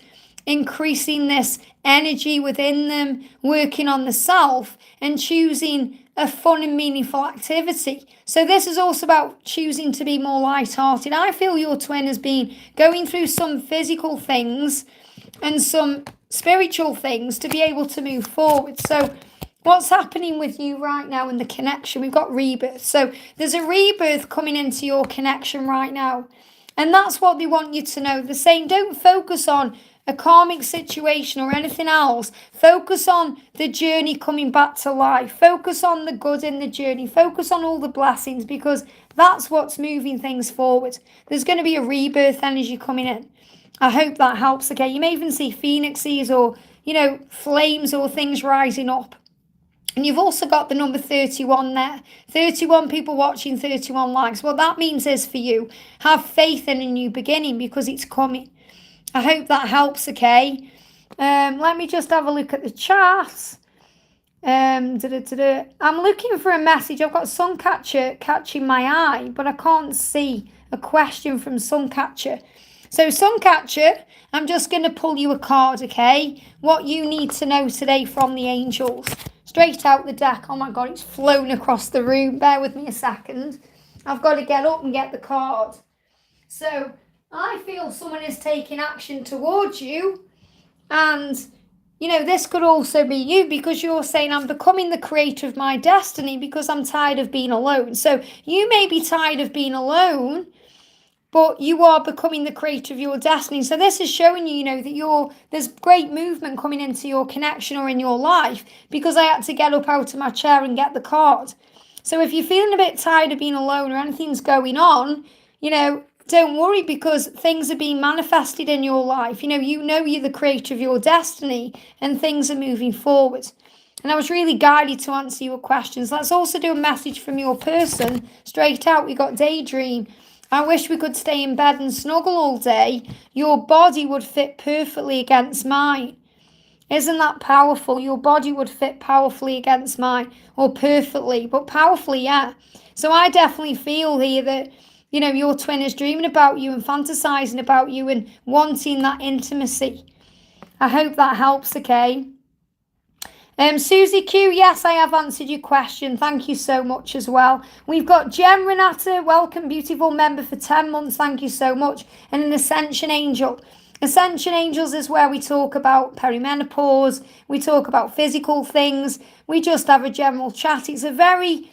increasing this energy within them, working on the self, and choosing a fun and meaningful activity. So this is also about choosing to be more light-hearted. I feel your twin has been going through some physical things and some spiritual things to be able to move forward. So what's happening with you right now in the connection? We've got rebirth. So there's a rebirth coming into your connection right now. And that's what they want you to know. They're saying don't focus on a karmic situation or anything else. Focus on the journey coming back to life. Focus on the good in the journey. Focus on all the blessings, because that's what's moving things forward. There's going to be a rebirth energy coming in. I hope that helps. Okay, you may even see phoenixes or, flames or things rising up. And you've also got the number 31 there. 31 people watching, 31 likes. What that means is for you, have faith in a new beginning because it's coming. I hope that helps, okay? Let me just have a look at the chat. I'm looking for a message. I've got Suncatcher catching my eye, but I can't see a question from Suncatcher. So Suncatcher, I'm just going to pull you a card, okay? What you need to know today from the angels. Straight out the deck. Oh my God, it's flown across the room. Bear with me a second. I've got to get up and get the card. So I feel someone is taking action towards you. And, this could also be you, because you're saying I'm becoming the creator of my destiny because I'm tired of being alone. So you may be tired of being alone, but you are becoming the creator of your destiny. So this is showing you, that there's great movement coming into your connection or in your life, because I had to get up out of my chair and get the card. So if you're feeling a bit tired of being alone or anything's going on, don't worry, because things are being manifested in your life. You're the creator of your destiny and things are moving forward. And I was really guided to answer your questions. Let's also do a message from your person. Straight out, we got Daydream. I wish we could stay in bed and snuggle all day. Your body would fit perfectly against mine. Isn't that powerful? Your body would fit powerfully against mine, or perfectly, but powerfully, yeah. So I definitely feel here that, your twin is dreaming about you and fantasizing about you and wanting that intimacy. I hope that helps, okay? Susie Q, yes, I have answered your question. Thank you so much as well. We've got Jem Renata, welcome, beautiful member for 10 months. Thank you so much. And an Ascension Angel. Ascension Angels is where we talk about perimenopause. We talk about physical things. We just have a general chat. It's a very,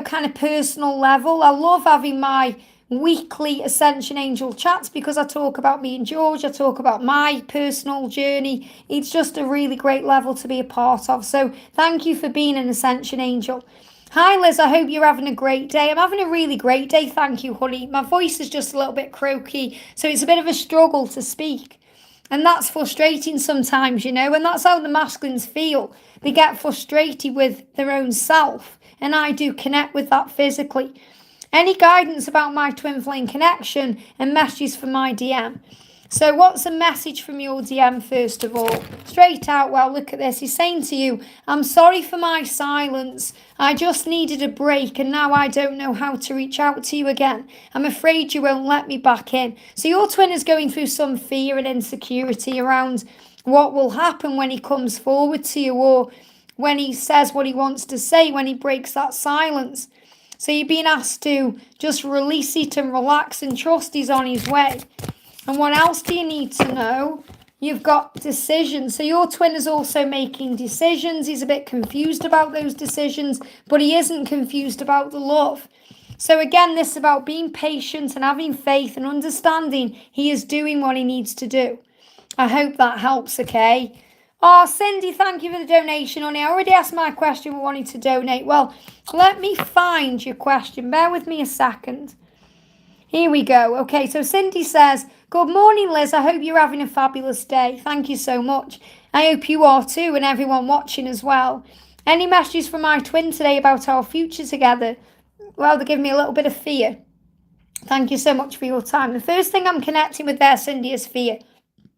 kind of personal level. I love having my weekly Ascension Angel chats because I talk about me and George. I talk about my personal journey. It's just a really great level to be a part of. So thank you for being an Ascension Angel. Hi Liz, I hope you're having a great day. I'm having a really great day, thank you, honey. My voice is just a little bit croaky, so it's a bit of a struggle to speak. And that's frustrating sometimes, and that's how the masculines feel. They get frustrated with their own self, and I do connect with that physically. Any guidance about my twin flame connection and messages for my DM? So what's a message from your DM first of all? Straight out, well, look at this. He's saying to you, I'm sorry for my silence. I just needed a break and now I don't know how to reach out to you again. I'm afraid you won't let me back in. So your twin is going through some fear and insecurity around what will happen when he comes forward to you, or when he says what he wants to say, when he breaks that silence. So you're being asked to just release it and relax and trust he's on his way. And what else do you need to know? You've got decisions. So your twin is also making decisions. He's a bit confused about those decisions, but he isn't confused about the love. So again, this is about being patient and having faith and understanding he is doing what he needs to do. I hope that helps, okay? Oh, Cindy, thank you for the donation, honey. I already asked my question we wanted to donate. Well, let me find your question. Bear with me a second. Here we go. Okay, so Cindy says, good morning, Liz. I hope you're having a fabulous day. Thank you so much. I hope you are too, and everyone watching as well. Any messages from my twin today about our future together? Well, they give me a little bit of fear. Thank you so much for your time. The first thing I'm connecting with there, Cindy, is fear.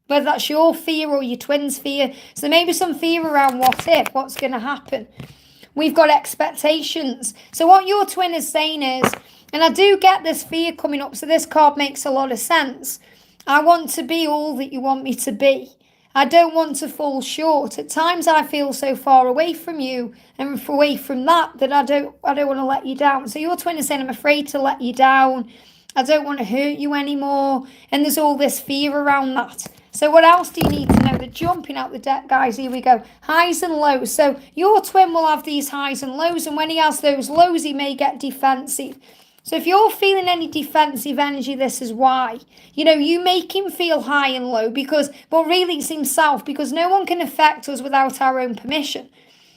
Whether that's your fear or your twin's fear. So there may be some fear around what if, what's going to happen. We've got expectations. So what your twin is saying is, and I do get this fear coming up, so this card makes a lot of sense. I want to be all that you want me to be. I don't want to fall short. At times I feel so far away from you and away from that I don't want to let you down. So your twin is saying, I'm afraid to let you down. I don't want to hurt you anymore. And there's all this fear around that. So what else do you need to know? They're jumping out the deck, guys. Here we go. Highs and lows. So your twin will have these highs and lows. And when he has those lows, he may get defensive. So if you're feeling any defensive energy, this is why. You make him feel high and low but really it's himself, because no one can affect us without our own permission.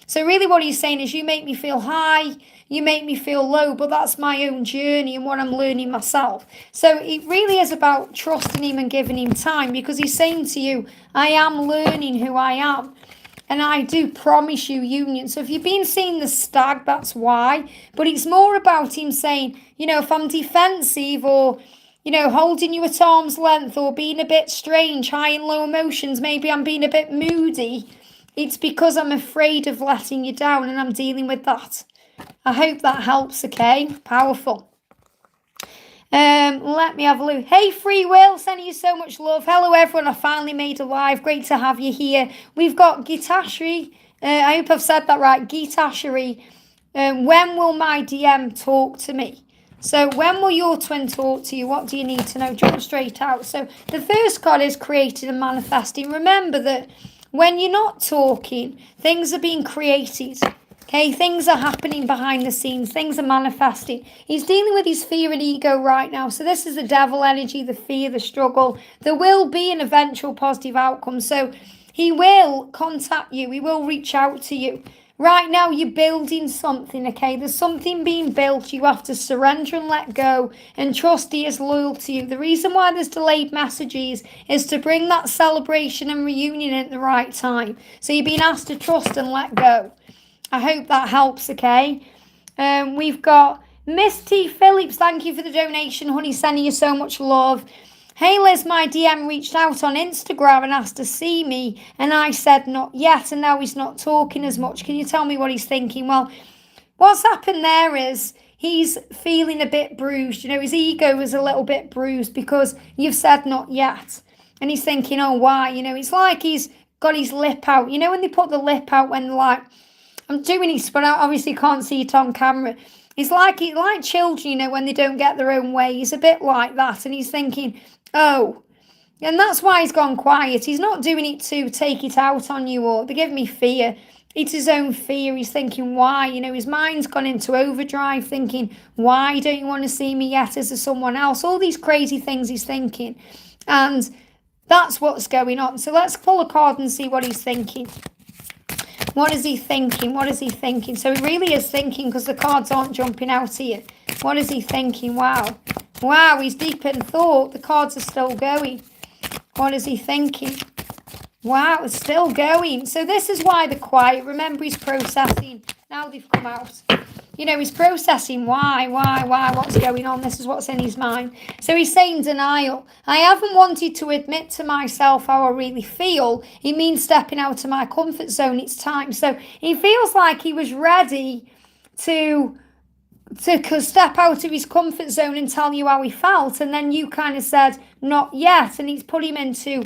So really what he's saying is, you make me feel high, you make me feel low, but that's my own journey and what I'm learning myself. So it really is about trusting him and giving him time, because he's saying to you, I am learning who I am. And I do promise you union. So if you've been seeing the stag, that's why. But it's more about him saying, if I'm defensive or, holding you at arm's length or being a bit strange, high and low emotions, maybe I'm being a bit moody, it's because I'm afraid of letting you down and I'm dealing with that. I hope that helps, okay? Powerful. Let me have a look. Hey, Free Will, sending you so much love. Hello, everyone. I finally made a live. Great to have you here. We've got Gitashri. I hope I've said that right. Gitashri. When will my DM talk to me? So when will your twin talk to you? What do you need to know? Jump straight out. So the first card is creating and manifesting. Remember that when you're not talking, things are being created. Okay, things are happening behind the scenes. Things are manifesting. He's dealing with his fear and ego right now. So this is the devil energy, the fear, the struggle. There will be an eventual positive outcome. So he will contact you. He will reach out to you. Right now, you're building something, okay? There's something being built. You have to surrender and let go and trust he is loyal to you. The reason why there's delayed messages is to bring that celebration and reunion at the right time. So you're being asked to trust and let go. I hope that helps, okay? We've got Miss T. Phillips. Thank you for the donation, honey. Sending you so much love. Hey, Liz, my DM reached out on Instagram and asked to see me. And I said not yet. And now he's not talking as much. Can you tell me what he's thinking? Well, what's happened there is he's feeling a bit bruised. His ego is a little bit bruised because you've said not yet. And he's thinking, oh, why? It's like he's got his lip out. When they put the lip out when like, I'm doing this, but I obviously can't see it on camera. It's like children, when they don't get their own way. He's a bit like that. And he's thinking, oh. And that's why he's gone quiet. He's not doing it to take it out on you or to give me fear. It's his own fear. He's thinking, why? His mind's gone into overdrive thinking, why don't you want to see me yet as someone else? All these crazy things he's thinking. And that's what's going on. So let's pull a card and see what he's thinking. What is he thinking? What is he thinking? So he really is thinking because the cards aren't jumping out here. What is he thinking? Wow. Wow, he's deep in thought. The cards are still going. What is he thinking? Wow, it's still going. So this is why they're quiet. Remember, he's processing. Now they've come out. He's processing why, what's going on. This is what's in his mind. So he's saying denial. I haven't wanted to admit to myself how I really feel. It means stepping out of my comfort zone. It's time. So he feels like he was ready to step out of his comfort zone and tell you how he felt. And then you kind of said, not yet. And he's put him into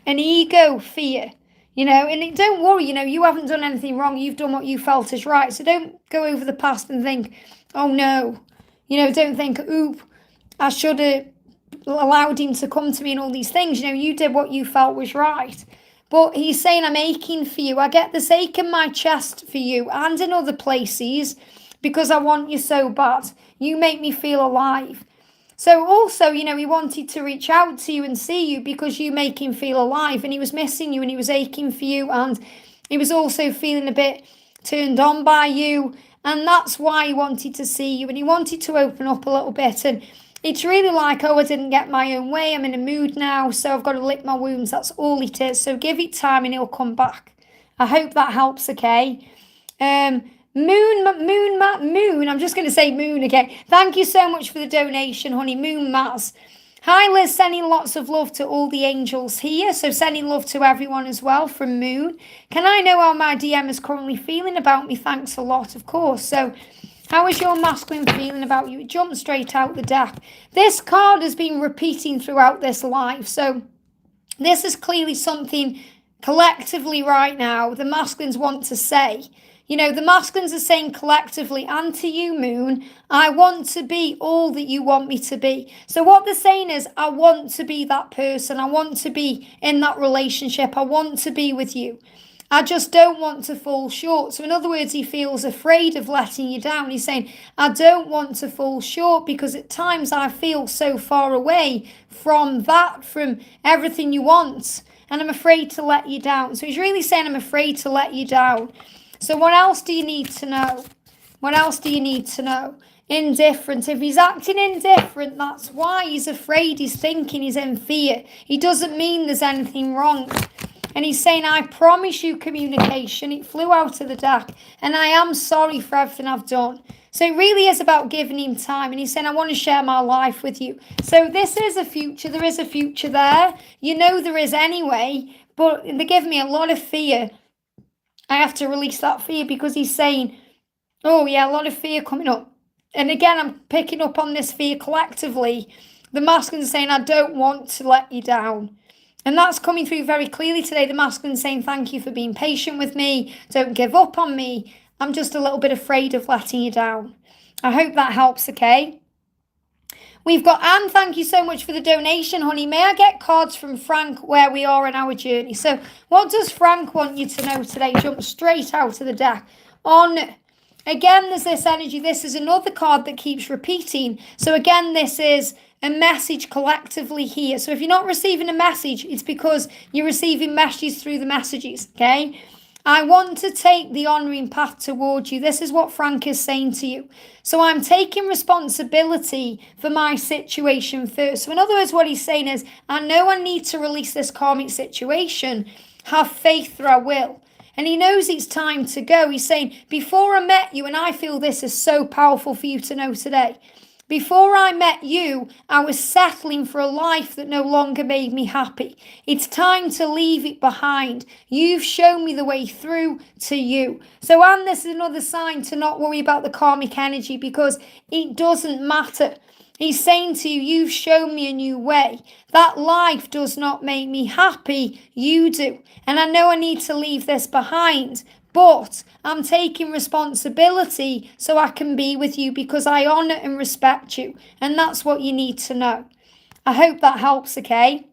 an ego fear. and don't worry, you haven't done anything wrong. You've done what you felt is right. So don't go over the past and think, oh no, don't think, oop, I should have allowed him to come to me and all these things. You did what you felt was right. But he's saying, I'm aching for you. I get this ache in my chest for you and in other places because I want you so bad. You make me feel alive. So also, he wanted to reach out to you and see you because you make him feel alive, and he was missing you and he was aching for you, and he was also feeling a bit turned on by you, and that's why he wanted to see you, and he wanted to open up a little bit. And it's really like, oh, I didn't get my own way. I'm in a mood now, so I've got to lick my wounds. That's all it is. So give it time and he'll come back. I hope that helps, okay? Moon, I'm just going to say Moon again. Thank you so much for the donation, honey. Moon Maz. Hi, Liz. Sending lots of love to all the angels here. So sending love to everyone as well from Moon. Can I know how my DM is currently feeling about me? Thanks a lot, of course. So how is your masculine feeling about you? It jumped straight out the deck. This card has been repeating throughout this live. So this is clearly something collectively right now the masculines want to say. The masculines are saying collectively, and to you, Moon, I want to be all that you want me to be. So what they're saying is, I want to be that person. I want to be in that relationship. I want to be with you. I just don't want to fall short. So in other words, he feels afraid of letting you down. He's saying, I don't want to fall short because at times I feel so far away from everything you want. And I'm afraid to let you down. So he's really saying, I'm afraid to let you down. So what else do you need to know? What else do you need to know? Indifferent. If he's acting indifferent, that's why he's afraid, he's thinking, he's in fear. He doesn't mean there's anything wrong. And he's saying, I promise you communication. It flew out of the deck. And I am sorry for everything I've done. So it really is about giving him time. And he's saying, I want to share my life with you. So this is a future. There is a future there. There is anyway. But they're giving me a lot of fear. I have to release that fear because he's saying, oh yeah, a lot of fear coming up. And again, I'm picking up on this fear collectively. The masculine saying, I don't want to let you down. And that's coming through very clearly today. The masculine saying, thank you for being patient with me. Don't give up on me. I'm just a little bit afraid of letting you down. I hope that helps, okay? We've got Anne, thank you so much for the donation, honey. May I get cards from Frank where we are in our journey? So what does Frank want you to know today? Jump straight out of the deck. Again, there's this energy. This is another card that keeps repeating. So again, this is a message collectively here. So if you're not receiving a message, it's because you're receiving messages through the messages, okay? I want to take the honouring path towards you. This is what Frank is saying to you. So I'm taking responsibility for my situation first. So in other words, what he's saying is, I know I need to release this karmic situation. Have faith that I will. And he knows it's time to go. He's saying, before I met you, and I feel this is so powerful for you to know today, before I met you, I was settling for a life that no longer made me happy. It's time to leave it behind. You've shown me the way through to you. So, Anne, this is another sign to not worry about the karmic energy because it doesn't matter. He's saying to you, you've shown me a new way. That life does not make me happy. You do. And I know I need to leave this behind. But I'm taking responsibility so I can be with you because I honour and respect you. And that's what you need to know. I hope that helps, okay?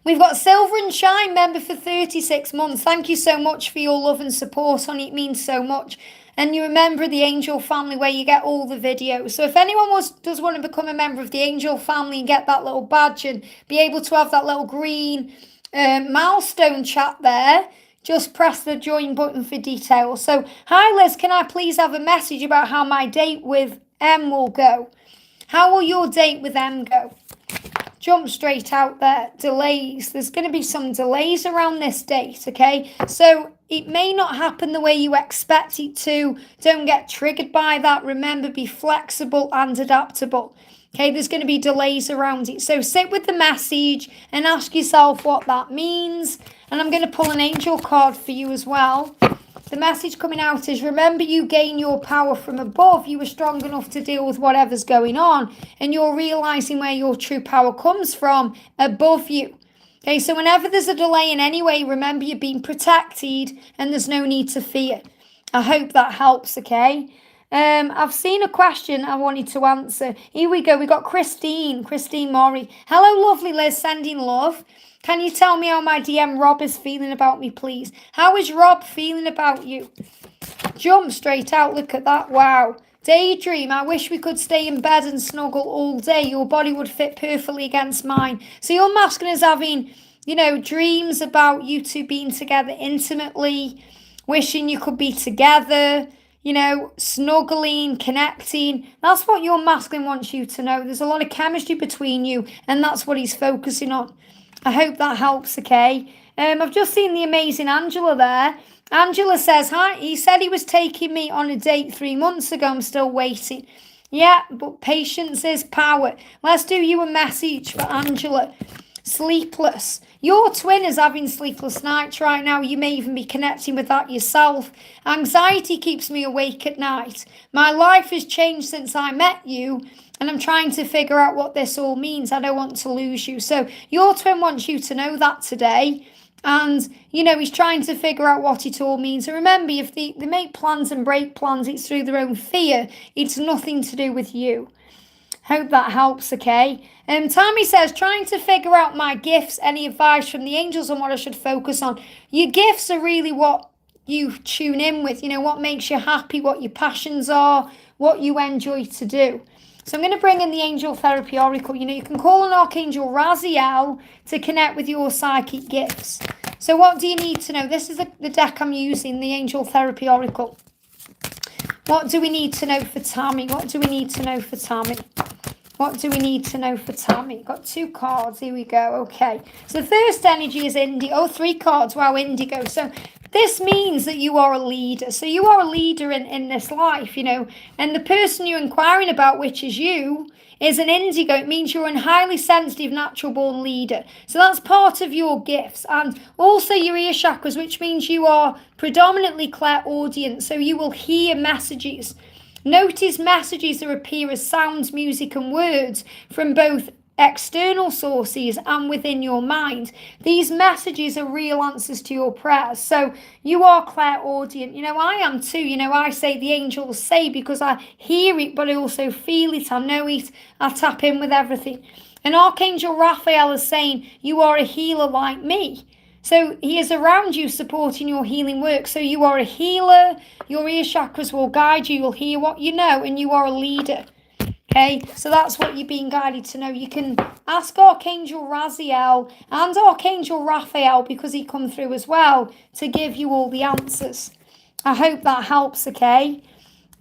We've got Silver and Shine member for 36 months. Thank you so much for your love and support on it. It means so much. And you remember the Angel family where you get all the videos. So if anyone does want to become a member of the Angel family and get that little badge and be able to have that little green milestone chat there, just press the join button for details. So, hi Liz, can I please have a message about how my date with M will go? How will your date with M go? Jump straight out there. Delays. There's going to be some delays around this date, okay? So, it may not happen the way you expect it to. Don't get triggered by that. Remember, be flexible and adaptable. Okay, there's going to be delays around it. So sit with the message and ask yourself what that means. And I'm going to pull an angel card for you as well. The message coming out is, remember, you gain your power from above. You are strong enough to deal with whatever's going on. And you're realizing where your true power comes from above you. Okay, so whenever there's a delay in any way, remember you're being protected and there's no need to fear. I hope that helps, okay? I've seen a question I wanted to answer. Here we go. We got Christine Mori. Hello, lovely Liz, sending love. Can you tell me how my DM Rob is feeling about me, please? How is Rob feeling about you? Jump straight out. Look at that. Wow. Daydream. I wish we could stay in bed and snuggle all day. Your body would fit perfectly against mine. So your masculine is having, dreams about you two being together intimately, wishing you could be together, snuggling, connecting. That's what your masculine wants you to know. There's a lot of chemistry between you, and that's what he's focusing on. I hope that helps, okay? I've just seen the amazing Angela there. Angela says, hi, he said he was taking me on a date 3 months ago. I'm still waiting. Yeah, but patience is power. Let's do you a message for Angela. Sleepless. Your twin is having sleepless nights right now. You may even be connecting with that yourself. Anxiety keeps me awake at night. My life has changed since I met you, and I'm trying to figure out what this all means. I don't want to lose you. So your twin wants you to know that today. And, he's trying to figure out what it all means. And remember, if they make plans and break plans, it's through their own fear. It's nothing to do with you. Hope that helps, okay? Tammy says, trying to figure out my gifts, any advice from the angels on what I should focus on. Your gifts are really what you tune in with, what makes you happy, what your passions are, what you enjoy to do. So I'm going to bring in the Angel Therapy Oracle. You can call on Archangel Raziel to connect with your psychic gifts. So what do you need to know? This is the deck I'm using, the Angel Therapy Oracle. What do we need to know for Tammy? What do we need to know for Tammy? What do we need to know for Tammy? Got 2 cards. Here we go. Okay. So the first energy is Indigo. Oh, 3 cards. Wow, Indigo. So this means that you are a leader. So you are a leader in this life, And the person you're inquiring about, which is you, is an Indigo. It means you're a highly sensitive, natural-born leader. So that's part of your gifts. And also your ear chakras, which means you are predominantly clairaudient. So you will hear messages. Notice messages that appear as sounds, music and words from both external sources and within your mind. These messages are real answers to your prayers. So you are clairaudient. I am too. I say the angels say because I hear it, but I also feel it. I know it. I tap in with everything. And Archangel Raphael is saying you are a healer like me. So he is around you supporting your healing work. So you are a healer. Your ear chakras will guide you. You'll hear what you know, and you are a leader. Okay, so that's what you're being guided to know. You can ask Archangel Raziel and Archangel Raphael, because he come through as well, to give you all the answers. I hope that helps, okay?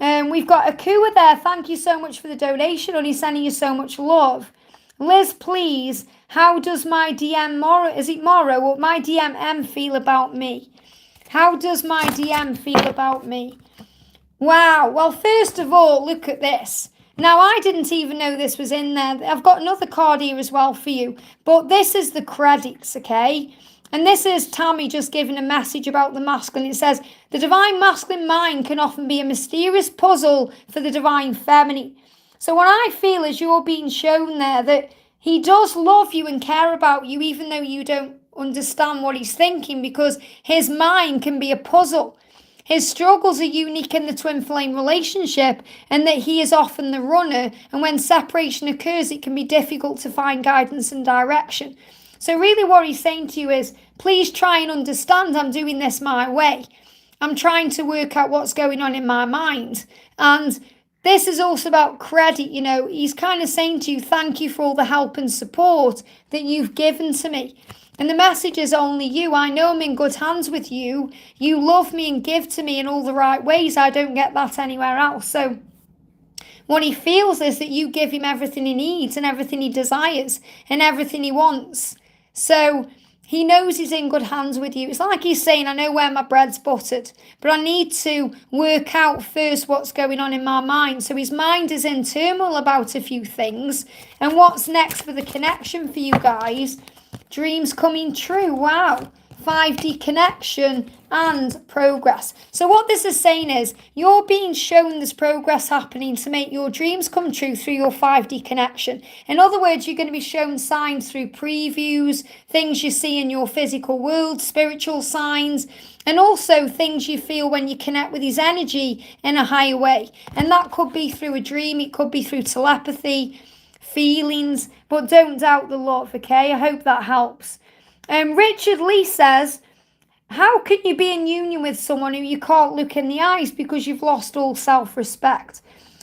We've got Akua there. Thank you so much for the donation, and he's sending you so much love. Liz, please, how does my DM Morrow, is it Morrow, or my DM M feel about me? How does my DM feel about me? Wow, well, first of all, look at this. Now, I didn't even know this was in there. I've got another card here as well for you. But this is the credits, okay? And this is Tammy just giving a message about the masculine. It says, the divine masculine mind can often be a mysterious puzzle for the divine feminine. So what I feel is you're being shown there that he does love you and care about you, even though you don't understand what he's thinking, because his mind can be a puzzle. His struggles are unique in the twin flame relationship, and that he is often the runner, and when separation occurs, it can be difficult to find guidance and direction. So really what he's saying to you is, please try and understand I'm doing this my way. I'm trying to work out what's going on in my mind. And this is also about credit, He's kind of saying to you, thank you for all the help and support that you've given to me. And the message is only you. I know I'm in good hands with you. You love me and give to me in all the right ways. I don't get that anywhere else. So what he feels is that you give him everything he needs and everything he desires and everything he wants. So he knows he's in good hands with you. It's like he's saying, I know where my bread's buttered, but I need to work out first what's going on in my mind. So his mind is in turmoil about a few things. And what's next for the connection for you guys? Dreams coming true. Wow. 5D connection and progress. So what this is saying is you're being shown there's progress happening to make your dreams come true through your 5D connection. In other words, you're going to be shown signs through previews, things you see in your physical world, spiritual signs, and also things you feel when you connect with his energy in a higher way. And that could be through a dream, it could be through telepathy, feelings, but don't doubt the love, okay? I hope that helps. Richard Lee says, how can you be in union with someone who you can't look in the eyes because you've lost all self-respect?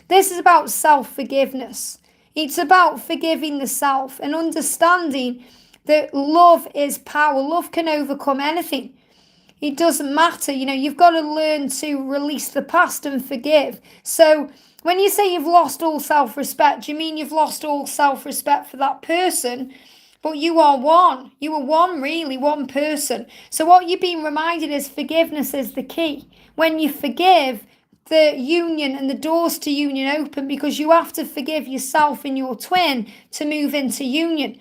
This is about self-forgiveness. It's about forgiving the self and understanding that love is power. Love can overcome anything. It doesn't matter. You've got to learn to release the past and forgive. So when you say you've lost all self-respect, you mean you've lost all self-respect for that person? But you are one. You are one, really, one person. So what you're being reminded is forgiveness is the key. When you forgive, the union and the doors to union open, because you have to forgive yourself and your twin to move into union.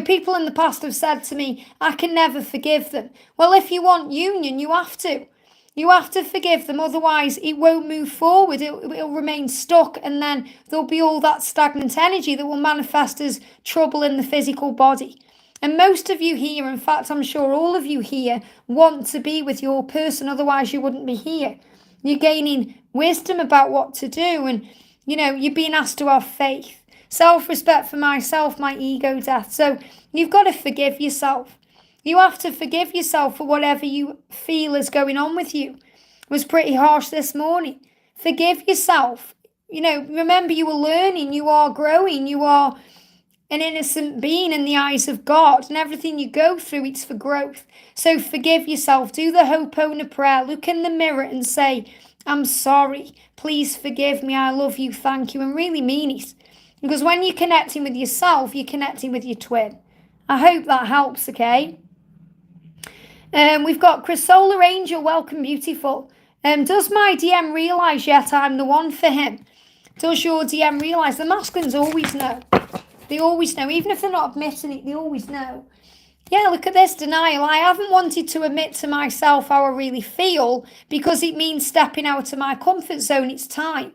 People in the past have said to me, I can never forgive them. Well, if you want union, you have to. You have to forgive them, otherwise it won't move forward. It'll remain stuck, and then there'll be all that stagnant energy that will manifest as trouble in the physical body. And most of you here, in fact, I'm sure all of you here, want to be with your person, otherwise you wouldn't be here. You're gaining wisdom about what to do, and, you're being asked to have faith. Self-respect for myself, my ego death. So you've got to forgive yourself. You have to forgive yourself for whatever you feel is going on with you. It was pretty harsh this morning. Forgive yourself. Remember, you are learning, you are growing, you are an innocent being in the eyes of God, and everything you go through, it's for growth. So forgive yourself. Do the Ho'oponopono prayer. Look in the mirror and say, I'm sorry. Please forgive me. I love you. Thank you. And really mean it. Because when you're connecting with yourself, you're connecting with your twin. I hope that helps, okay? We've got Chrysola Angel, welcome, beautiful. Does my DM realise yet I'm the one for him? Does your DM realise? The masculines always know. They always know, even if they're not admitting it, they always know. Yeah, look at this denial. I haven't wanted to admit to myself how I really feel because it means stepping out of my comfort zone. It's time.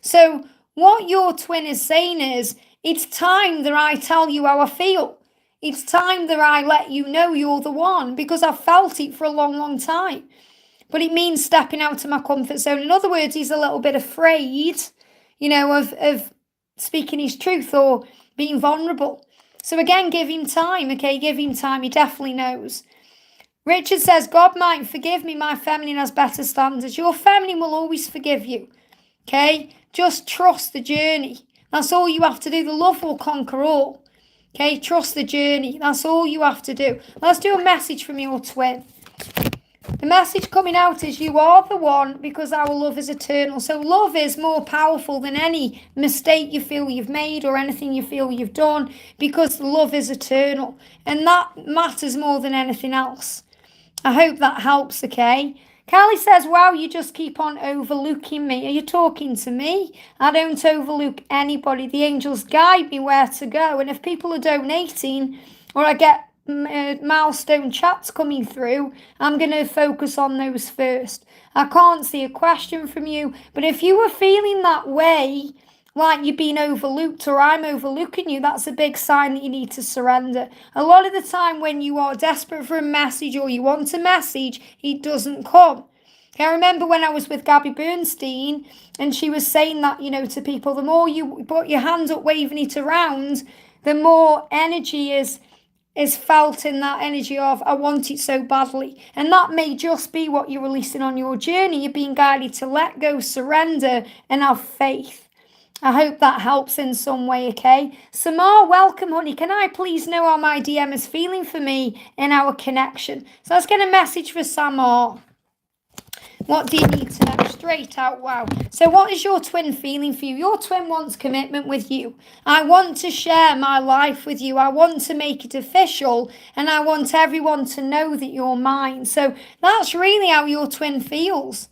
So what your twin is saying is, it's time that I tell you how I feel. It's time that I let you know you're the one, because I've felt it for a long, long time. But it means stepping out of my comfort zone. In other words, he's a little bit afraid, of speaking his truth or being vulnerable. So again, give him time, okay? Give him time. He definitely knows. Richard says, God might forgive me. My feminine has better standards. Your feminine will always forgive you, okay? Just trust the journey. That's all you have to do. The love will conquer all. Okay, trust the journey. That's all you have to do. Let's do a message from your twin. The message coming out is you are the one because our love is eternal. So love is more powerful than any mistake you feel you've made or anything you feel you've done, because love is eternal. And that matters more than anything else. I hope that helps, okay? Callie says, wow, you just keep on overlooking me. Are you talking to me? I don't overlook anybody. The angels guide me where to go. And if people are donating or I get milestone chats coming through, I'm going to focus on those first. I can't see a question from you. But if you were feeling that way, like you're being overlooked or I'm overlooking you, that's a big sign that you need to surrender. A lot of the time when you are desperate for a message or you want a message, it doesn't come. I remember when I was with Gabby Bernstein and she was saying that, to people, the more you put your hand up waving it around, the more energy is felt in that energy of, I want it so badly. And that may just be what you're releasing on your journey. You're being guided to let go, surrender, and have faith. I hope that helps in some way, okay? Samar, welcome, honey. Can I please know how my DM is feeling for me in our connection? So let's get a message for Samar. What do you need to know? Straight out, wow. So what is your twin feeling for you? Your twin wants commitment with you. I want to share my life with you. I want to make it official, and I want everyone to know that you're mine. So that's really how your twin feels.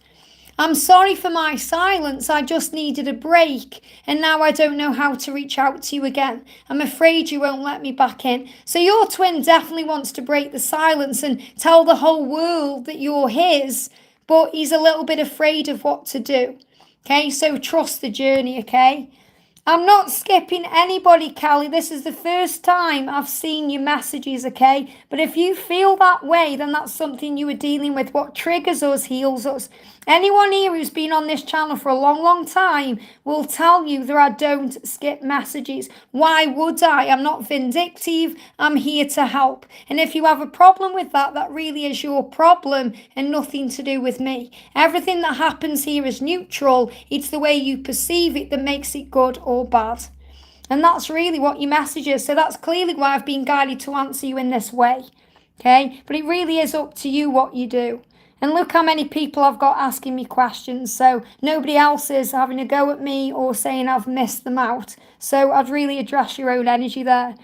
I'm sorry for my silence. I just needed a break, and now I don't know how to reach out to you again. I'm afraid you won't let me back in. So your twin definitely wants to break the silence and tell the whole world that you're his, but he's a little bit afraid of what to do. Okay, so trust the journey, okay? I'm not skipping anybody, Callie. This is the first time I've seen your messages, okay? But if you feel that way, then that's something you are dealing with. What triggers us heals us. Anyone here who's been on this channel for a long, long time will tell you that I don't skip messages. Why would I? I'm not vindictive. I'm here to help. And if you have a problem with that, that really is your problem and nothing to do with me. Everything that happens here is neutral. It's the way you perceive it that makes it good or bad. And that's really what your message is. So that's clearly why I've been guided to answer you in this way. Okay? But it really is up to you what you do. And look how many people I've got asking me questions. So nobody else is having a go at me or saying I've missed them out. So I'd really address your own energy there.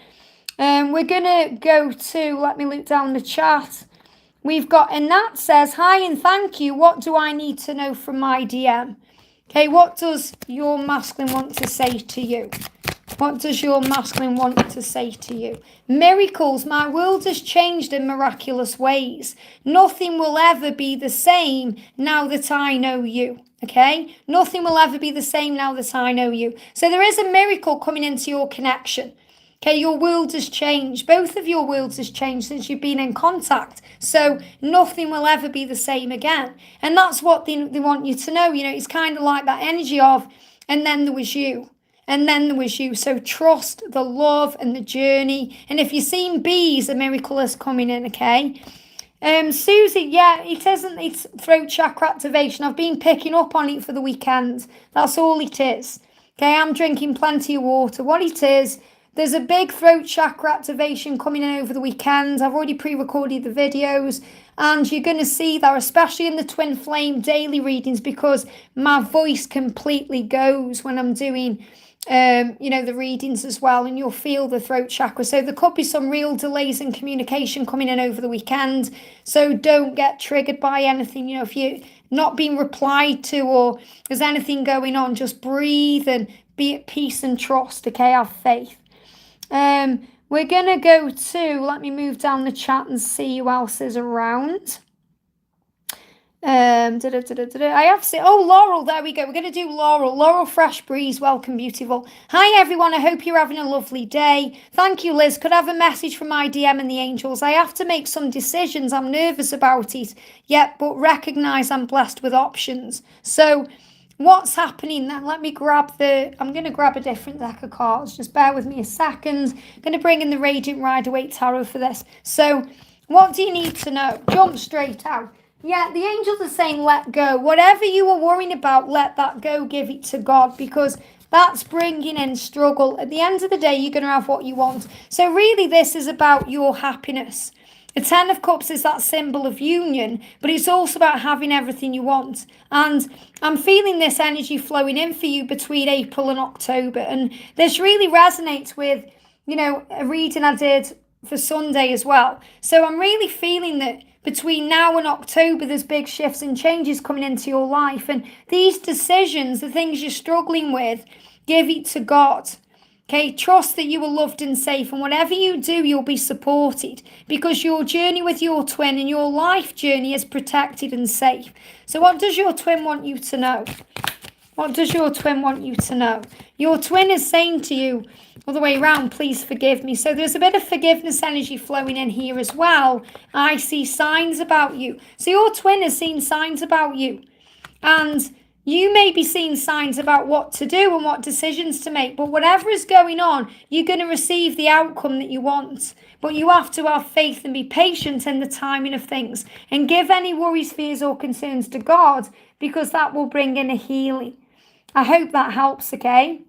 We're going to go to, let me look down the chat. We've got Anat says, hi and thank you. What do I need to know from my DM? Okay, what does your masculine want to say to you? What does your masculine want to say to you? Miracles, my world has changed in miraculous ways. Nothing will ever be the same now that I know you. Okay? Nothing will ever be the same now that I know you. So there is a miracle coming into your connection. Okay, your world has changed. Both of your worlds has changed since you've been in contact. So nothing will ever be the same again. And that's what they want you to know. You know, it's kind of like that energy of, and then there was you. And then there was you. So trust the love and the journey. And if you've seen bees, a miracle is coming in, okay? Susie, yeah, it isn't, it's throat chakra activation. I've been picking up on it for the weekend. That's all it is. Okay, I'm drinking plenty of water. What it is, there's a big throat chakra activation coming in over the weekend. I've already pre-recorded the videos. And you're going to see that, especially in the Twin Flame daily readings, because my voice completely goes when I'm doing the readings as well, and you'll feel the throat chakra. So there could be some real delays in communication coming in over the weekend. So don't get triggered by anything. You know, if you're not being replied to or there's anything going on, just breathe and be at peace and trust. Okay, have faith. We're gonna go to, let me move down the chat and see who else is around. I have seen, oh, Laurel, there we go. We're going to do Laurel. Laurel Fresh Breeze, welcome, beautiful. Hi, everyone. I hope you're having a lovely day. Thank you, Liz. Could I have a message from my DM and the angels? I have to make some decisions. I'm nervous about it, but recognise I'm blessed with options. So what's happening then? Let me I'm going to grab a different deck of cards. Just bear with me a second. I'm going to bring in the Radiant Rider-Waite Tarot for this. So what do you need to know? Jump straight out. Yeah, the angels are saying let go. Whatever you are worrying about, let that go. Give it to God, because that's bringing in struggle. At the end of the day, you're going to have what you want. So really, this is about your happiness. The Ten of Cups is that symbol of union, but it's also about having everything you want. And I'm feeling this energy flowing in for you between April and October. And this really resonates with, a reading I did for Sunday as well. So I'm really feeling that between now and October, there's big shifts and changes coming into your life. And these decisions, the things you're struggling with, give it to God. Okay, trust that you are loved and safe. And whatever you do, you'll be supported, because your journey with your twin and your life journey is protected and safe. So what does your twin want you to know? What does your twin want you to know? Your twin is saying to you, all the way around, please forgive me. So there's a bit of forgiveness energy flowing in here as well. I see signs about you. So your twin has seen signs about you. And you may be seeing signs about what to do and what decisions to make. But whatever is going on, you're going to receive the outcome that you want. But you have to have faith and be patient in the timing of things. And give any worries, fears or concerns to God, because that will bring in a healing. I hope that helps, okay?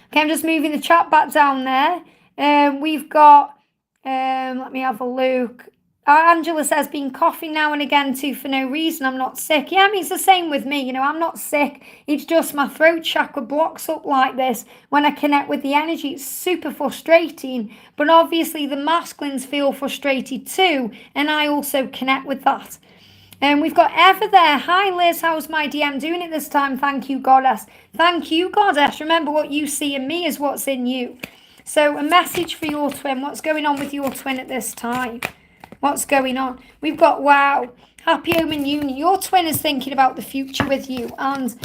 Okay, I'm just moving the chat back down there. We've got, let me have a look. Angela says, been coughing now and again too for no reason. I'm not sick. Yeah, I mean, it's the same with me. I'm not sick. It's just my throat chakra blocks up like this. When I connect with the energy, it's super frustrating. But obviously the masculines feel frustrated too. And I also connect with that. And we've got Eva there. Hi, Liz. How's my DM doing it this time? Thank you, Goddess. Thank you, Goddess. Remember, what you see in me is what's in you. So a message for your twin. What's going on with your twin at this time? What's going on? We've got, wow, happy home and union. Your twin is thinking about the future with you. And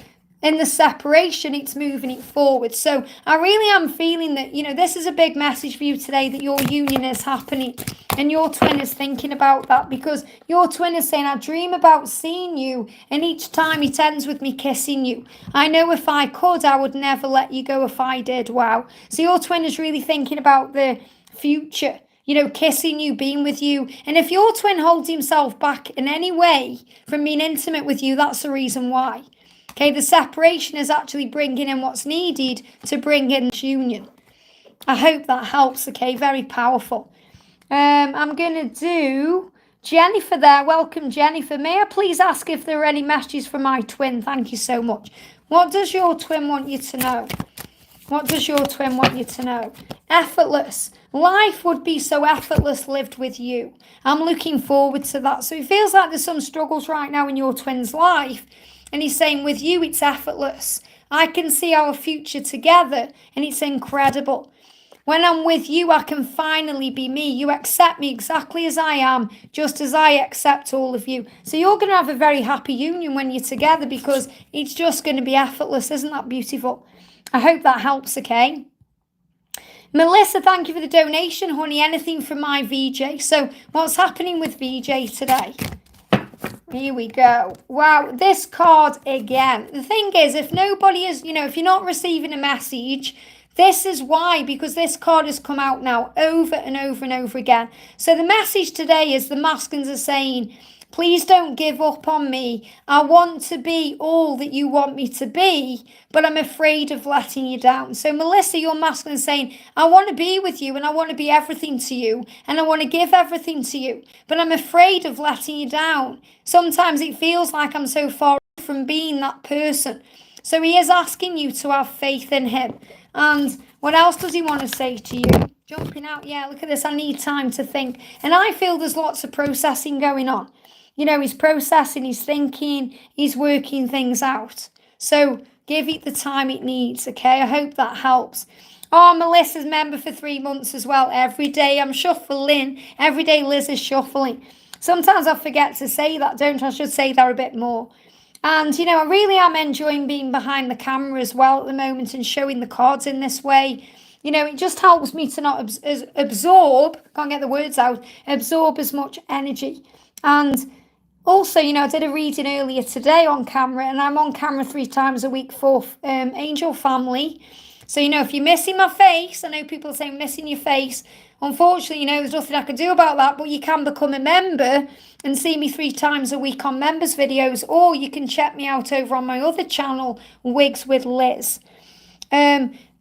in the separation, it's moving it forward. So I really am feeling that, this is a big message for you today, that your union is happening. And your twin is thinking about that, because your twin is saying, I dream about seeing you, and each time it ends with me kissing you. I know if I could, I would never let you go if I did. Wow. So your twin is really thinking about the future, kissing you, being with you. And if your twin holds himself back in any way from being intimate with you, that's the reason why. Okay, the separation is actually bringing in what's needed to bring in this union. I hope that helps, okay? Very powerful. I'm going to do Jennifer there. Welcome, Jennifer. May I please ask if there are any messages for my twin? Thank you so much. What does your twin want you to know? What does your twin want you to know? Effortless. Life would be so effortless lived with you. I'm looking forward to that. So it feels like there's some struggles right now in your twin's life. And he's saying, with you, it's effortless. I can see our future together, and it's incredible. When I'm with you, I can finally be me. You accept me exactly as I am, just as I accept all of you. So you're going to have a very happy union when you're together, because it's just going to be effortless. Isn't that beautiful? I hope that helps, okay? Melissa, thank you for the donation, honey. Anything from my VJ. So what's happening with VJ today? Here we go. Wow, this card again. The thing is, if nobody is, if you're not receiving a message, this is why, because this card has come out now over and over and over again. So the message today is the masculines are saying, please don't give up on me. I want to be all that you want me to be, but I'm afraid of letting you down. So Melissa, your masculine is saying, I want to be with you, and I want to be everything to you, and I want to give everything to you, but I'm afraid of letting you down. Sometimes it feels like I'm so far from being that person. So he is asking you to have faith in him. And what else does he want to say to you? Jumping out, yeah, look at this. I need time to think. And I feel there's lots of processing going on. He's processing, he's thinking, he's working things out. So give it the time it needs, okay? I hope that helps. Oh, Melissa's member for 3 months as well. Every day I'm shuffling. Every day Liz is shuffling. Sometimes I forget to say that, don't I? I should say that a bit more. And, I really am enjoying being behind the camera as well at the moment and showing the cards in this way. It just helps me to not absorb, can't get the words out, absorb as much energy. And also, I did a reading earlier today on camera, and I'm on camera 3 times a week for Angel Family. So, if you're missing my face, I know people are saying missing your face. Unfortunately, there's nothing I can do about that, but you can become a member and see me 3 times a week on members videos, or you can check me out over on my other channel, Wigs with Liz.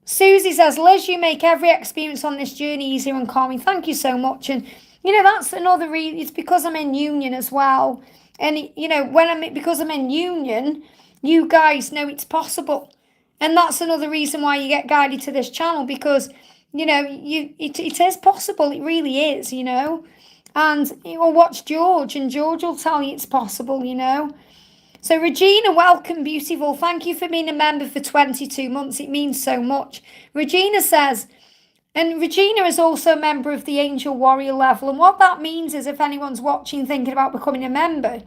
Susie says, Liz, you make every experience on this journey easier and calming. Thank you so much. And that's another reason. It's because I'm in union as well. And, because I'm in union, you guys know it's possible. And that's another reason why you get guided to this channel, because, it is possible. It really is, And you'll watch George, and George will tell you it's possible, So Regina, welcome, beautiful. Thank you for being a member for 22 months. It means so much. Regina says, and Regina is also a member of the Angel Warrior level. And what that means is, if anyone's watching thinking about becoming a member,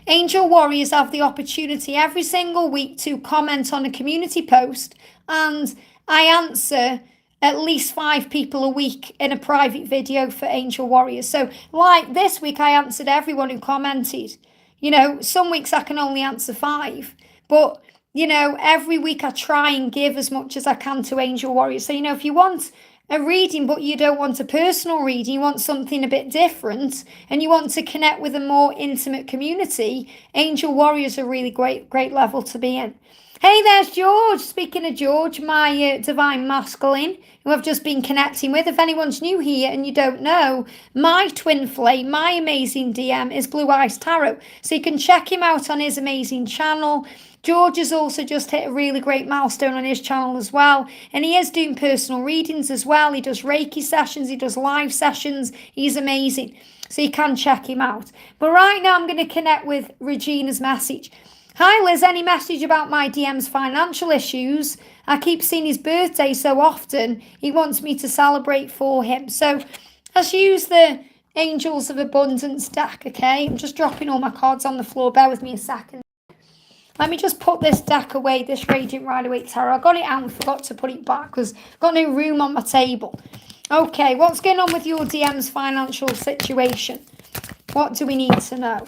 Angel Warriors have the opportunity every single week to comment on a community post, and I answer at least 5 people a week in a private video for Angel Warriors. So like this week, I answered everyone who commented. Some weeks I can only answer 5, but every week I try and give as much as I can to Angel Warriors. So, if you want a reading, but you don't want a personal reading, you want something a bit different, and you want to connect with a more intimate community, Angel Warriors are a really great level to be in. Hey, there's George. Speaking of George, my divine masculine, who I've just been connecting with. If anyone's new here and you don't know, my twin flame, my amazing DM is Blue Eyes Tarot. So you can check him out on his amazing channel. George has also just hit a really great milestone on his channel as well. And he is doing personal readings as well. He does Reiki sessions. He does live sessions. He's amazing. So you can check him out. But right now I'm going to connect with Regina's message. Hi Liz, any message about my DM's financial issues? I keep seeing his birthday so often. He wants me to celebrate for him. So let's use the Angels of Abundance deck, okay? I'm just dropping all my cards on the floor. Bear with me a second. Let me just put this deck away, this Radiant Rider-Waite Tarot. I got it out and forgot to put it back because I've got no room on my table. Okay, what's going on with your DM's financial situation? What do we need to know?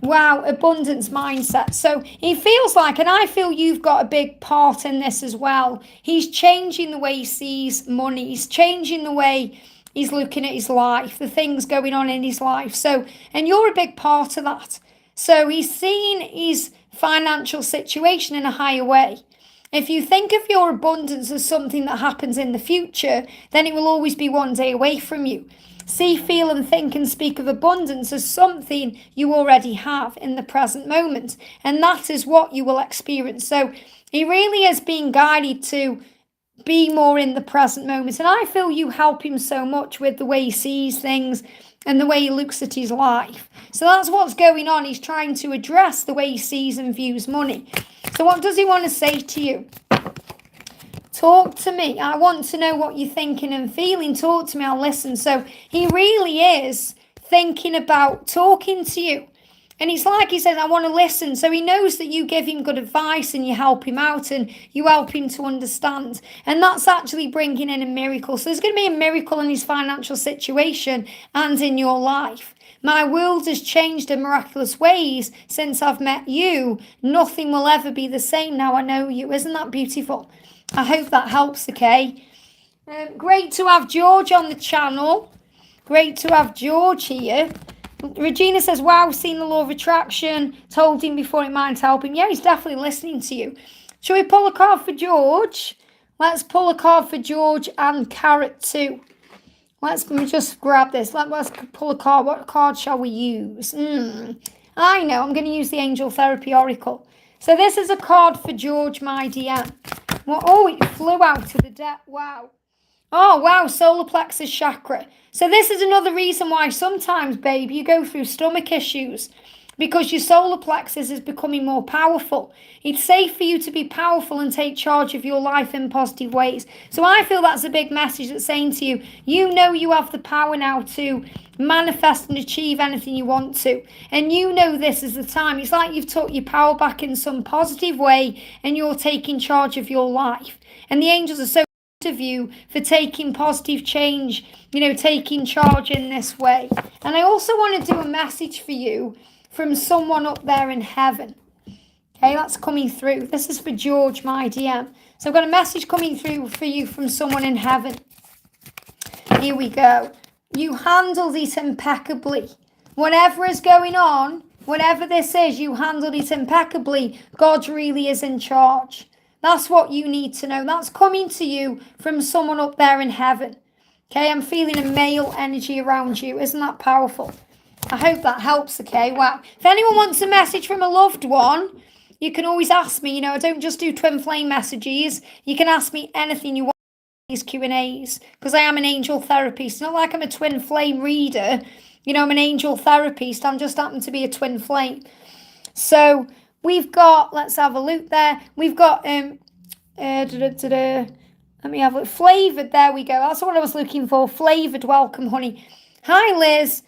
Wow, abundance mindset. So he feels like, and I feel you've got a big part in this as well. He's changing the way he sees money. He's changing the way he's looking at his life, the things going on in his life. So, and you're a big part of that. So he's seeing his financial situation in a higher way. If you think of your abundance as something that happens in the future, then it will always be one day away from you. See, feel and think and speak of abundance as something you already have in the present moment. And that is what you will experience. So he really is being guided to be more in the present moment. And I feel you help him so much with the way he sees things and the way he looks at his life. So that's what's going on. He's trying to address the way he sees and views money. So what does he want to say to you? Talk to me. I want to know what you're thinking and feeling. Talk to me. I'll listen. So he really is thinking about talking to you. And it's like he says, I want to listen. So he knows that you give him good advice and you help him out and you help him to understand. And that's actually bringing in a miracle. So there's going to be a miracle in his financial situation and in your life. My world has changed in miraculous ways since I've met you. Nothing will ever be the same now I know you. Isn't that beautiful? I hope that helps, okay? Great to have George on the channel. Great to have George here. Regina says, wow, seen the law of attraction. Told him before it might help him. Yeah, he's definitely listening to you. Shall we pull a card for George? Let's pull a card for George and Carrot too. Let me just grab this. Let's pull a card. What card shall we use? I know. I'm going to use the Angel Therapy Oracle. So this is a card for George, my DM. Well, oh, it flew out of the deck. Wow. Oh, wow. Solar plexus chakra. So this is another reason why sometimes, babe, you go through stomach issues. Because your solar plexus is becoming more powerful. It's safe for you to be powerful and take charge of your life in positive ways. So I feel that's a big message that's saying to you, you know you have the power now to manifest and achieve anything you want to. And you know this is the time. It's like you've took your power back in some positive way and you're taking charge of your life. And the angels are so proud of you for taking positive change, taking charge in this way. And I also want to do a message for you from someone up there in heaven. Okay, that's coming through. This is for George, my DM. So I've got a message coming through for you from someone in heaven. Here we go. You handled it impeccably. Whatever is going on, whatever this is, you handled it impeccably. God really is in charge. That's what you need to know. That's coming to you from someone up there in heaven. Okay, I'm feeling a male energy around you. Isn't that powerful? I hope that helps, okay? Wow. If anyone wants a message from a loved one, you can always ask me. I don't just do twin flame messages. You can ask me anything you want in these Q&As because I am an angel therapist. It's not like I'm a twin flame reader. I'm an angel therapist. I'm just happen to be a twin flame. So we've got, let's have a look there. We've got, let me have a look. Flavoured, there we go. That's what I was looking for. Flavoured, welcome, honey. Hi, Liz.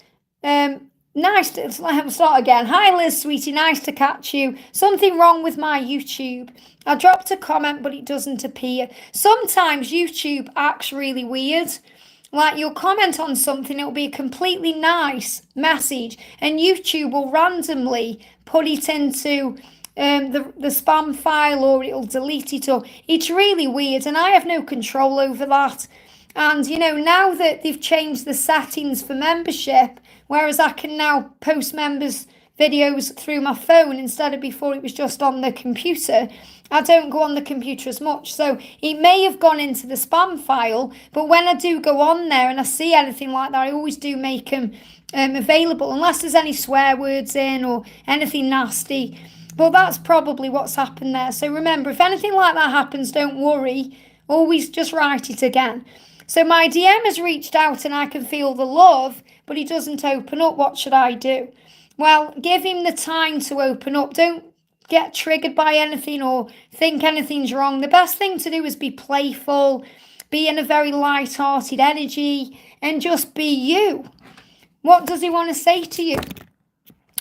Nice to, I'll start again. Hi Liz, sweetie, nice to catch you. Something wrong with my YouTube. I dropped a comment, but it doesn't appear. Sometimes YouTube acts really weird. Like you'll comment on something, it'll be a completely nice message, and YouTube will randomly put it into the spam file, or it'll delete it, or it's really weird, and I have no control over that. And now that they've changed the settings for membership, whereas I can now post members' videos through my phone instead of before it was just on the computer, I don't go on the computer as much. So it may have gone into the spam file, but when I do go on there and I see anything like that, I always do make them available, unless there's any swear words in or anything nasty. But that's probably what's happened there. So remember, if anything like that happens, don't worry. Always just write it again. So my DM has reached out and I can feel the love, but he doesn't open up. What should I do? Well, give him the time to open up. Don't get triggered by anything or think anything's wrong. The best thing to do is be playful, be in a very light-hearted energy, and just be you. What does he want to say to you?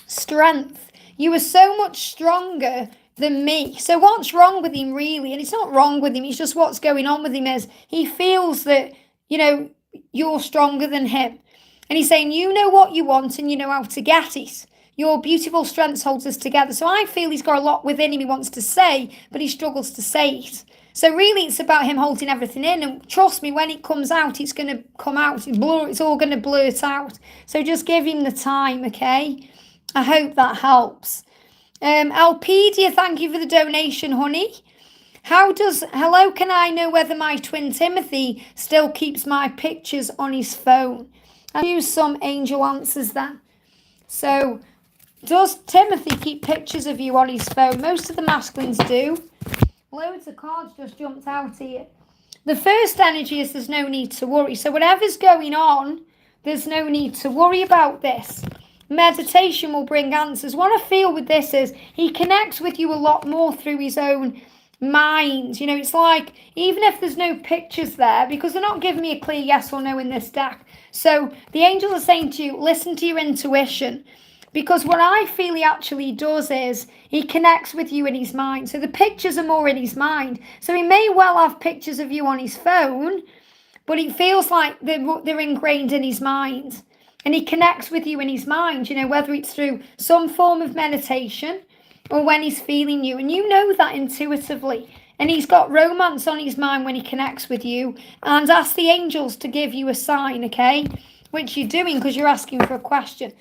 Strength. You are so much stronger than me. So what's wrong with him really? And it's not wrong with him, it's just what's going on with him is he feels that, you're stronger than him. And he's saying, you know what you want and you know how to get it. Your beautiful strengths holds us together. So I feel he's got a lot within him he wants to say, but he struggles to say it. So really it's about him holding everything in. And trust me, when it comes out, it's going to come out. It's all going to blurt out. So just give him the time, okay? I hope that helps. Alpedia, thank you for the donation, honey. Hello, can I know whether my twin Timothy still keeps my pictures on his phone? I'll use some angel answers then. So, does Timothy keep pictures of you on his phone? Most of the masculines do. Loads of cards just jumped out here. The first energy is there's no need to worry. So whatever's going on, there's no need to worry about this. Meditation will bring answers. What I feel with this is he connects with you a lot more through his own mind. It's like, even if there's no pictures there, because they're not giving me a clear yes or no in this deck. So the angels are saying to you, listen to your intuition. Because what I feel he actually does is he connects with you in his mind. So the pictures are more in his mind. So he may well have pictures of you on his phone, but it feels like they're ingrained in his mind. And he connects with you in his mind, whether it's through some form of meditation or when he's feeling you. And you know that intuitively. And he's got romance on his mind when he connects with you. And ask the angels to give you a sign, okay? Which you're doing because you're asking for a question.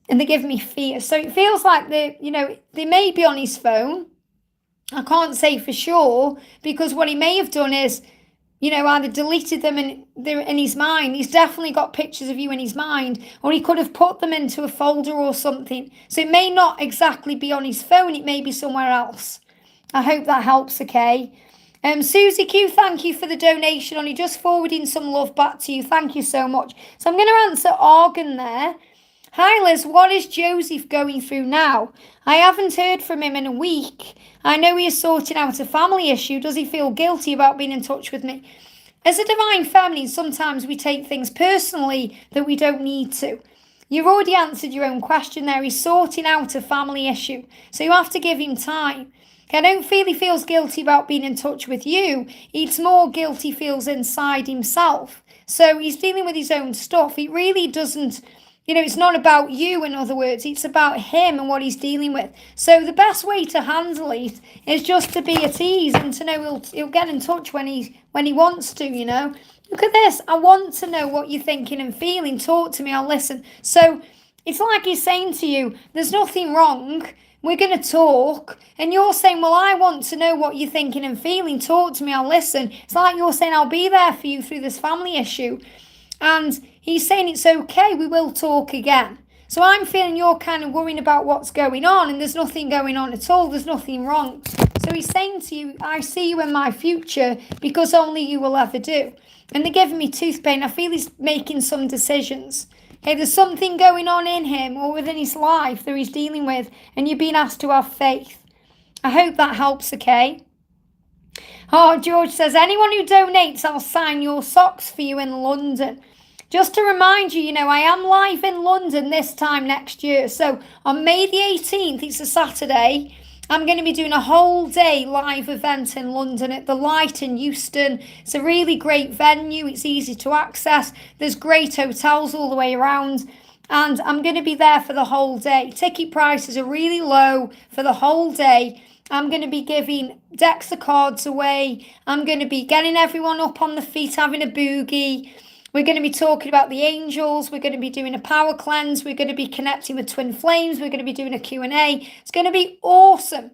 And they give me fear. So it feels like they may be on his phone. I can't say for sure, because what he may have done is, either deleted them and they're in his mind. He's definitely got pictures of you in his mind, or he could have put them into a folder or something. So it may not exactly be on his phone. It may be somewhere else. I hope that helps, okay? Susie Q, thank you for the donation. Only just forwarding some love back to you. Thank you so much. So I'm going to answer Argan there. Hi Liz, what is Joseph going through now? I haven't heard from him in a week. I know he is sorting out a family issue. Does he feel guilty about being in touch with me? As a divine feminine, sometimes we take things personally that we don't need to. You've already answered your own question there. He's sorting out a family issue. So you have to give him time. I don't feel he feels guilty about being in touch with you. It's more guilt he feels inside himself. So he's dealing with his own stuff. It really doesn't... it's not about you, in other words. It's about him and what he's dealing with. So the best way to handle it is just to be at ease and to know he'll get in touch when he wants to, Look at this. I want to know what you're thinking and feeling. Talk to me. I'll listen. So it's like he's saying to you, there's nothing wrong. We're going to talk. And you're saying, well, I want to know what you're thinking and feeling. Talk to me. I'll listen. It's like you're saying, I'll be there for you through this family issue. And he's saying it's okay, we will talk again. So I'm feeling you're kind of worrying about what's going on, and there's nothing going on at all. There's nothing wrong. So he's saying to you, I see you in my future because only you will ever do. And they're giving me tooth pain. I feel he's making some decisions. Okay, there's something going on in him or within his life that he's dealing with, and you're being asked to have faith. I hope that helps, okay? Oh, George says, anyone who donates, I'll sign your socks for you in London. Just to remind you, I am live in London this time next year. So on May the 18th, it's a Saturday, I'm going to be doing a whole day live event in London at the Light in Euston. It's a really great venue. It's easy to access. There's great hotels all the way around. And I'm going to be there for the whole day. Ticket prices are really low for the whole day. I'm going to be giving decks of cards away. I'm going to be getting everyone up on the feet, having a boogie. We're going to be talking about the angels. We're going to be doing a power cleanse. We're going to be connecting with twin flames. We're going to be doing a Q&A. It's going to be awesome.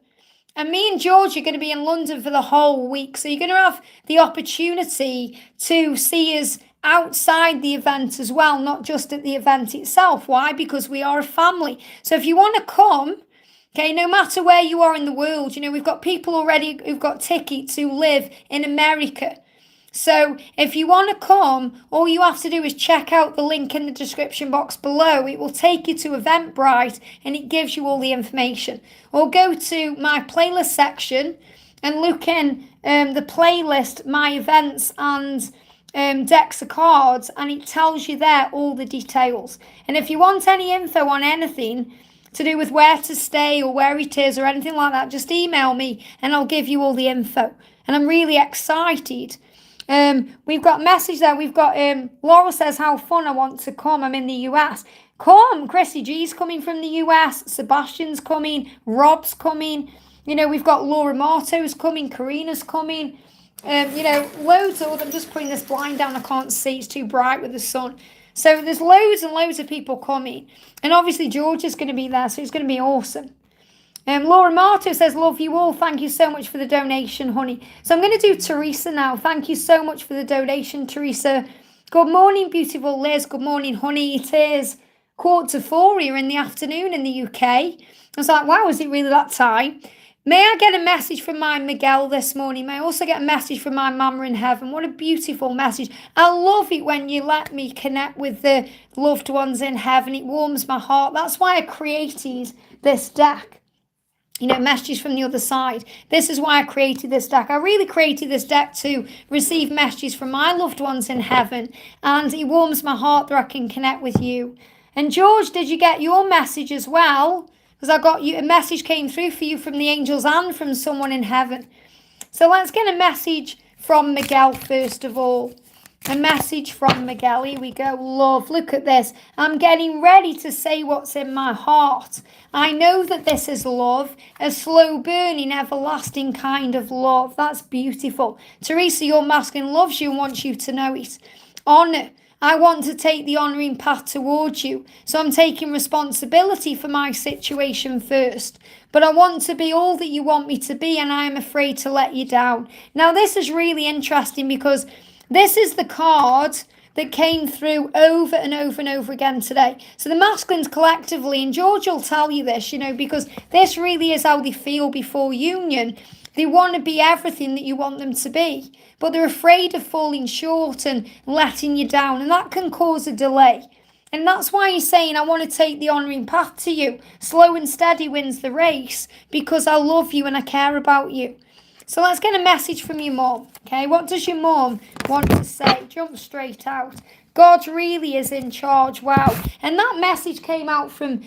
And me and George are going to be in London for the whole week. So you're going to have the opportunity to see us outside the event as well, not just at the event itself. Why? Because we are a family. So if you want to come, okay, no matter where you are in the world, we've got people already who've got tickets who live in America. So if you want to come, all you have to do is check out the link in the description box below. It will take you to Eventbrite and it gives you all the information. Or go to my playlist section and look in the playlist, my events and decks of cards, and it tells you there all the details. And if you want any info on anything to do with where to stay or where it is or anything like that, just email me and I'll give you all the info. And I'm really excited. We've got a message there. We've got Laura says, how fun, I want to come. I'm in the US. Come. Chrissy G's coming from the US. Sebastian's coming. Rob's coming. You know, we've got Laura Marto's coming. Karina's coming. You know, loads of them. I'm just putting this blind down. I can't see. It's too bright with the sun. So there's loads and loads of people coming. And obviously George is going to be there. So it's going to be awesome. Laura Marto says, love you all. Thank you so much for the donation, honey. So I'm going to do Teresa now. Thank you so much for the donation, Teresa. Good morning, beautiful Liz. Good morning, honey. It is 3:45 here in the afternoon in the UK. I was like, wow, is it really that time? May I get a message from my Miguel this morning? May I also get a message from my mama in heaven? What a beautiful message. I love it when you let me connect with the loved ones in heaven. It warms my heart. That's why I created this deck. You know, messages from the other side. This is why I created this deck. I really created this deck to receive messages from my loved ones in heaven. And it warms my heart that I can connect with you. And George, did you get your message as well? Because I got you, a message came through for you from the angels and from someone in heaven. So let's get a message from Miguel first of all. A message from Miguel. Here we go. Love, look at this. I'm getting ready to say what's in my heart. I know that this is love, a slow burning, everlasting kind of love. That's beautiful. Teresa, your masculine loves you and wants you to know it. Honor. I want to take the honouring path towards you. So I'm taking responsibility for my situation first. But I want to be all that you want me to be, and I am afraid to let you down. Now, this is really interesting because this is the card that came through over and over and over again today. So the masculines collectively, and George will tell you this, you know, because this really is how they feel before union. They want to be everything that you want them to be, but they're afraid of falling short and letting you down, and that can cause a delay. And that's why he's saying, I want to take the honouring path to you. Slow and steady wins the race because I love you and I care about you. So let's get a message from your mum, okay? What does your mum want to say? Jump straight out. God really is in charge. Wow. And that message came out from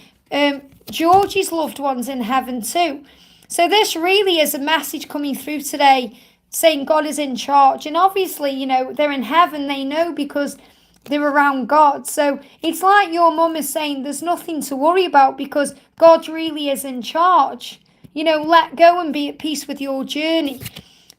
George's loved ones in heaven too. So this really is a message coming through today saying God is in charge. And obviously, you know, they're in heaven. They know because they're around God. So it's like your mum is saying there's nothing to worry about because God really is in charge. You know, let go and be at peace with your journey.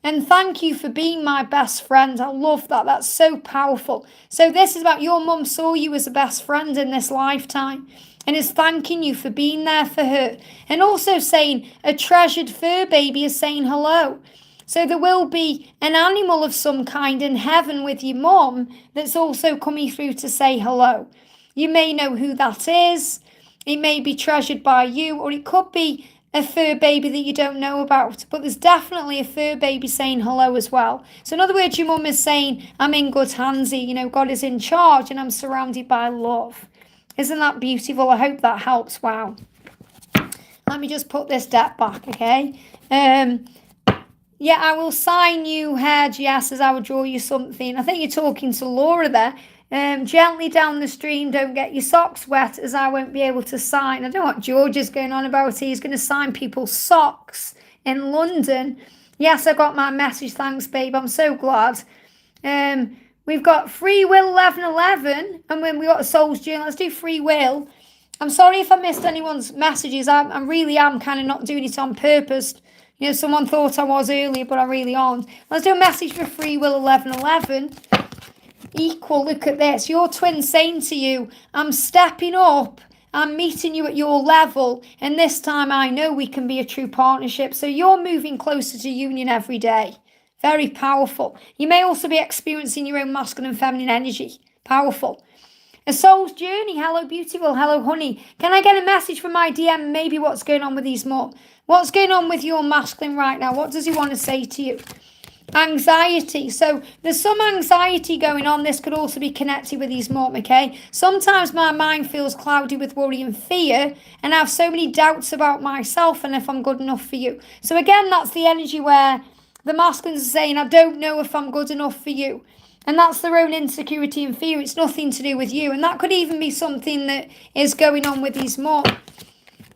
And thank you for being my best friend. I love that. That's so powerful. So this is about your mum saw you as a best friend in this lifetime and is thanking you for being there for her. And also saying a treasured fur baby is saying hello. So there will be an animal of some kind in heaven with your mum that's also coming through to say hello. You may know who that is. It may be treasured by you, or it could be a fur baby that you don't know about, but there's definitely a fur baby saying hello as well. So in other words, your mum is saying, I'm in good hands here, you know, God is in charge and I'm surrounded by love. Isn't that beautiful? I hope that helps. Wow. Let me just put this deck back, okay? Yeah, I will sign you, Hedge. Yes, as I will draw you something. I think you're talking to Laura there. Gently down the stream, don't get your socks wet as I won't be able to sign. I don't know what George is going on about. He's going to sign people's socks in London. Yes, I got my message. Thanks, babe. I'm so glad. We've got Free Will 1111 and when we got a Soul's Journey, let's do Free Will. I'm sorry if I missed anyone's messages. I really am kind of not doing it on purpose. You know, someone thought I was earlier, but I really aren't. Let's do a message for Free Will 1111. Equal, look at this. Your twin saying to you, I'm stepping up. I'm meeting you at your level. And this time I know we can be a true partnership. So you're moving closer to union every day. Very powerful. You may also be experiencing your own masculine and feminine energy. Powerful. A soul's journey. Hello, beautiful. Hello, honey. Can I get a message from my DM? Maybe what's going on with these mum? What's going on with your masculine right now? What does he want to say to you? Anxiety. So there's some anxiety going on. This could also be connected with his mum, okay? Sometimes my mind feels cloudy with worry and fear, and I have so many doubts about myself and if I'm good enough for you. So again, that's the energy where the masculines are saying, I don't know if I'm good enough for you. And that's their own insecurity and fear. It's nothing to do with you. And that could even be something that is going on with his mum.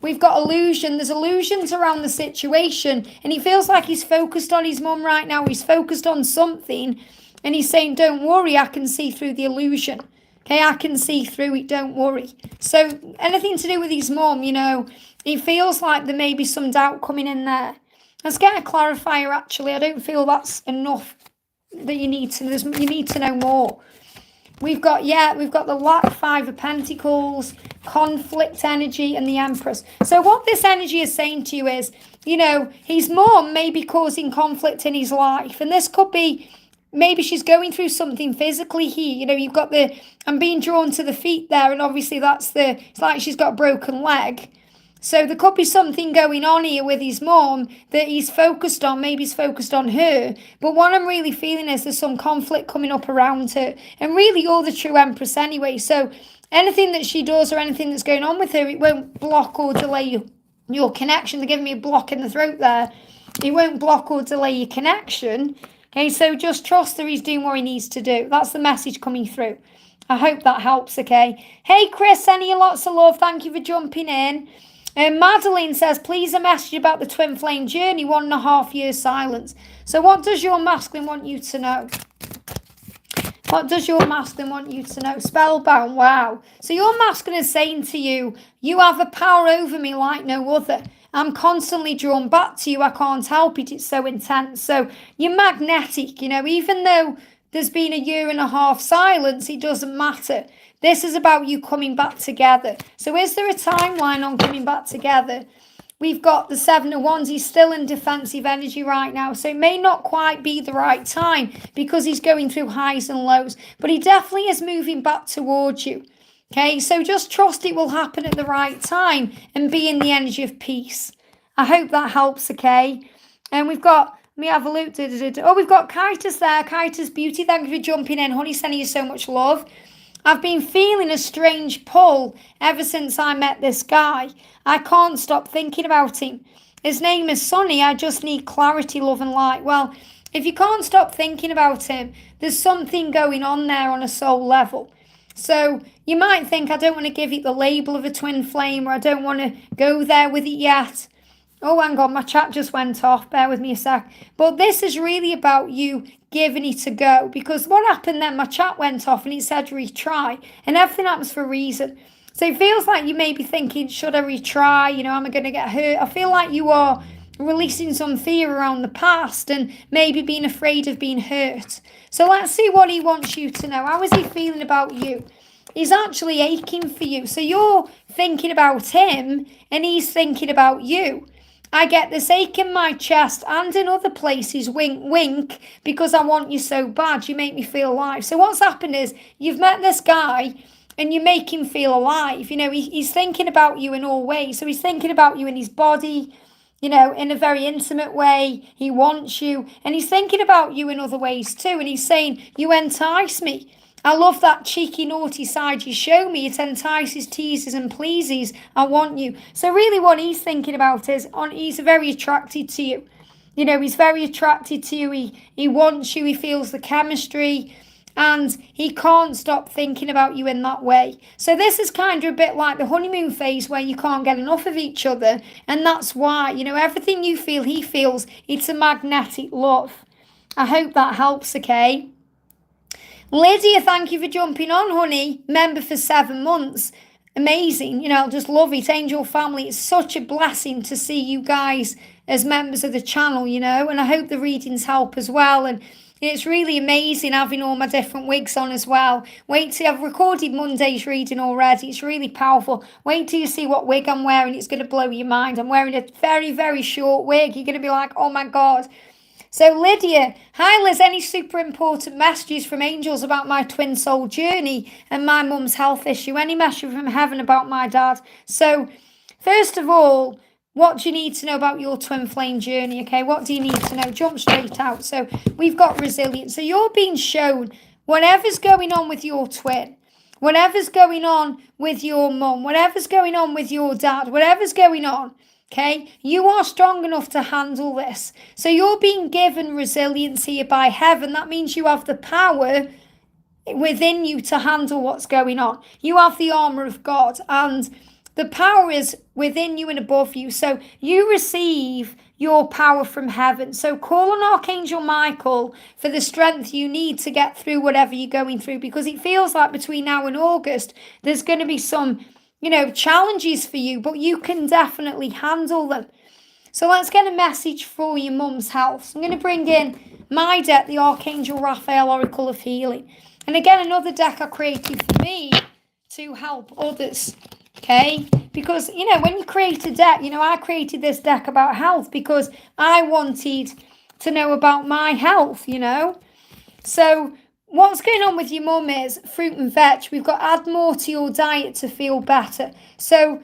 We've got illusion. There's illusions around the situation. And he feels like he's focused on his mum right now. He's focused on something. And he's saying, don't worry, I can see through the illusion. Okay, I can see through it, don't worry. So anything to do with his mum, he feels like there may be some doubt coming in there. Let's get a clarifier, actually. I don't feel that's enough that you need to know more. We've got the lack, 5 of Pentacles, conflict energy, and the Empress. So what this energy is saying to you is, his mom may be causing conflict in his life. And this could be, maybe she's going through something physically here. You've got I'm being drawn to the feet there. And obviously it's like she's got a broken leg. So there could be something going on here with his mom that he's focused on. Maybe he's focused on her. But what I'm really feeling is there's some conflict coming up around her. And really, you're the true Empress anyway. So anything that she does or anything that's going on with her, it won't block or delay your connection. They're giving me a block in the throat there. It won't block or delay your connection. Okay, so just trust that he's doing what he needs to do. That's the message coming through. I hope that helps, okay? Hey, Chris, sending you lots of love. Thank you for jumping in. Madeline says, please a message about the twin flame journey, 1.5 years silence. So what does your masculine want you to know? What does your masculine want you to know? Spellbound, wow. So your masculine is saying to you, you have a power over me like no other. I'm constantly drawn back to you. I can't help it. It's so intense. So you're magnetic, even though there's been 1.5 years silence, it doesn't matter. This is about you coming back together. So is there a timeline on coming back together? We've got the 7 of Wands. He's still in defensive energy right now. So it may not quite be the right time because he's going through highs and lows. But he definitely is moving back towards you. Okay, so just trust it will happen at the right time and be in the energy of peace. I hope that helps, okay? And we've got, let me have a look. Oh, we've got Kitus there. Kitus Beauty, thank you for jumping in. Honey, sending you so much love. I've been feeling a strange pull ever since I met this guy. I can't stop thinking about him. His name is Sonny. I just need clarity, love and light. Well, if you can't stop thinking about him, there's something going on there on a soul level. So you might think, I don't want to give it the label of a twin flame, or I don't want to go there with it yet. Oh, hang on, my chat just went off. Bear with me a sec. But this is really about you giving it a go. Because what happened then, my chat went off and it said retry. And everything happens for a reason. So it feels like you may be thinking, should I retry? Am I going to get hurt? I feel like you are releasing some fear around the past and maybe being afraid of being hurt. So let's see what he wants you to know. How is he feeling about you? He's actually aching for you. So you're thinking about him and he's thinking about you. I get this ache in my chest and in other places, wink, wink, because I want you so bad. You make me feel alive. So what's happened is you've met this guy and you make him feel alive. He's thinking about you in all ways. So he's thinking about you in his body, in a very intimate way. He wants you. And he's thinking about you in other ways too. And he's saying, you entice me. I love that cheeky, naughty side you show me. It entices, teases and pleases. I want you. So really what he's thinking about is he's very attracted to you. He's very attracted to you. He wants you. He feels the chemistry. And he can't stop thinking about you in that way. So this is kind of a bit like the honeymoon phase where you can't get enough of each other. And that's why, everything you feel, he feels. It's a magnetic love. I hope that helps, okay? Lydia, thank you for jumping on, honey. Member for 7 months. Amazing. I just love it. Angel family, it's such a blessing to see you guys as members of the channel, and I hope the readings help as well. And it's really amazing having all my different wigs on as well. Wait till I've recorded Monday's reading already. It's really powerful. Wait till you see what wig I'm wearing. It's going to blow your mind. I'm wearing a very, very short wig. You're going to be like, oh my God. So Lydia, hi Liz, any super important messages from angels about my twin soul journey and my mum's health issue? Any message from heaven about my dad? So first of all, What do you need to know about your twin flame journey? Okay, what do you need to know? Jump straight out. So we've got resilience. So you're being shown whatever's going on with your twin, whatever's going on with your mum, whatever's going on with your dad, whatever's going on, okay, you are strong enough to handle this. So you're being given resilience here by heaven. That means you have the power within you to handle what's going on. You have the armor of God, and the power is within you and above you. So you receive your power from heaven. So call on Archangel Michael for the strength you need to get through whatever you're going through, because it feels like between now and August, there's going to be some, challenges for you, but you can definitely handle them. So let's get a message for your mum's health. So I'm going to bring in my deck, the Archangel Raphael Oracle of Healing. And again, another deck I created for me to help others. Okay, because, when you create a deck, I created this deck about health because I wanted to know about my health, So what's going on with your mum is fruit and veg. We've got add more to your diet to feel better. So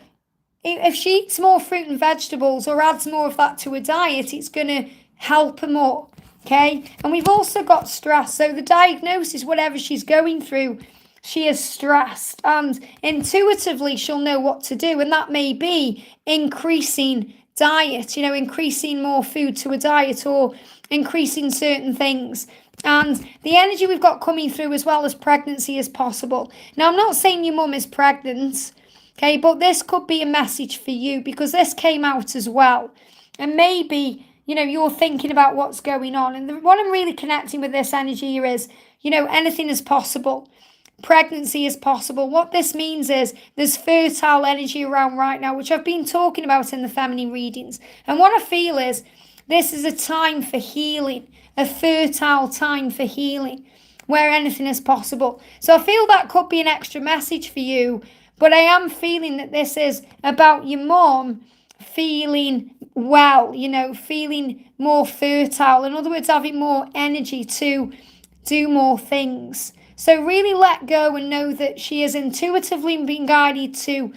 if she eats more fruit and vegetables or adds more of that to her diet, it's going to help her more. Okay, and we've also got stress. So the diagnosis, whatever she's going through, she is stressed, and intuitively she'll know what to do. And that may be increasing diet, increasing more food to a diet or increasing certain things. And the energy we've got coming through as well as pregnancy is possible. Now, I'm not saying your mum is pregnant, okay, but this could be a message for you because this came out as well. And maybe, you're thinking about what's going on. And what I'm really connecting with this energy here is, anything is possible. Pregnancy is possible. What this means is there's fertile energy around right now, which I've been talking about in the feminine readings. And what I feel is this is a time for healing, a fertile time for healing, where anything is possible. So I feel that could be an extra message for you, but I am feeling that this is about your mom feeling well, feeling more fertile. In other words, having more energy to do more things. So really let go and know that she is intuitively being guided to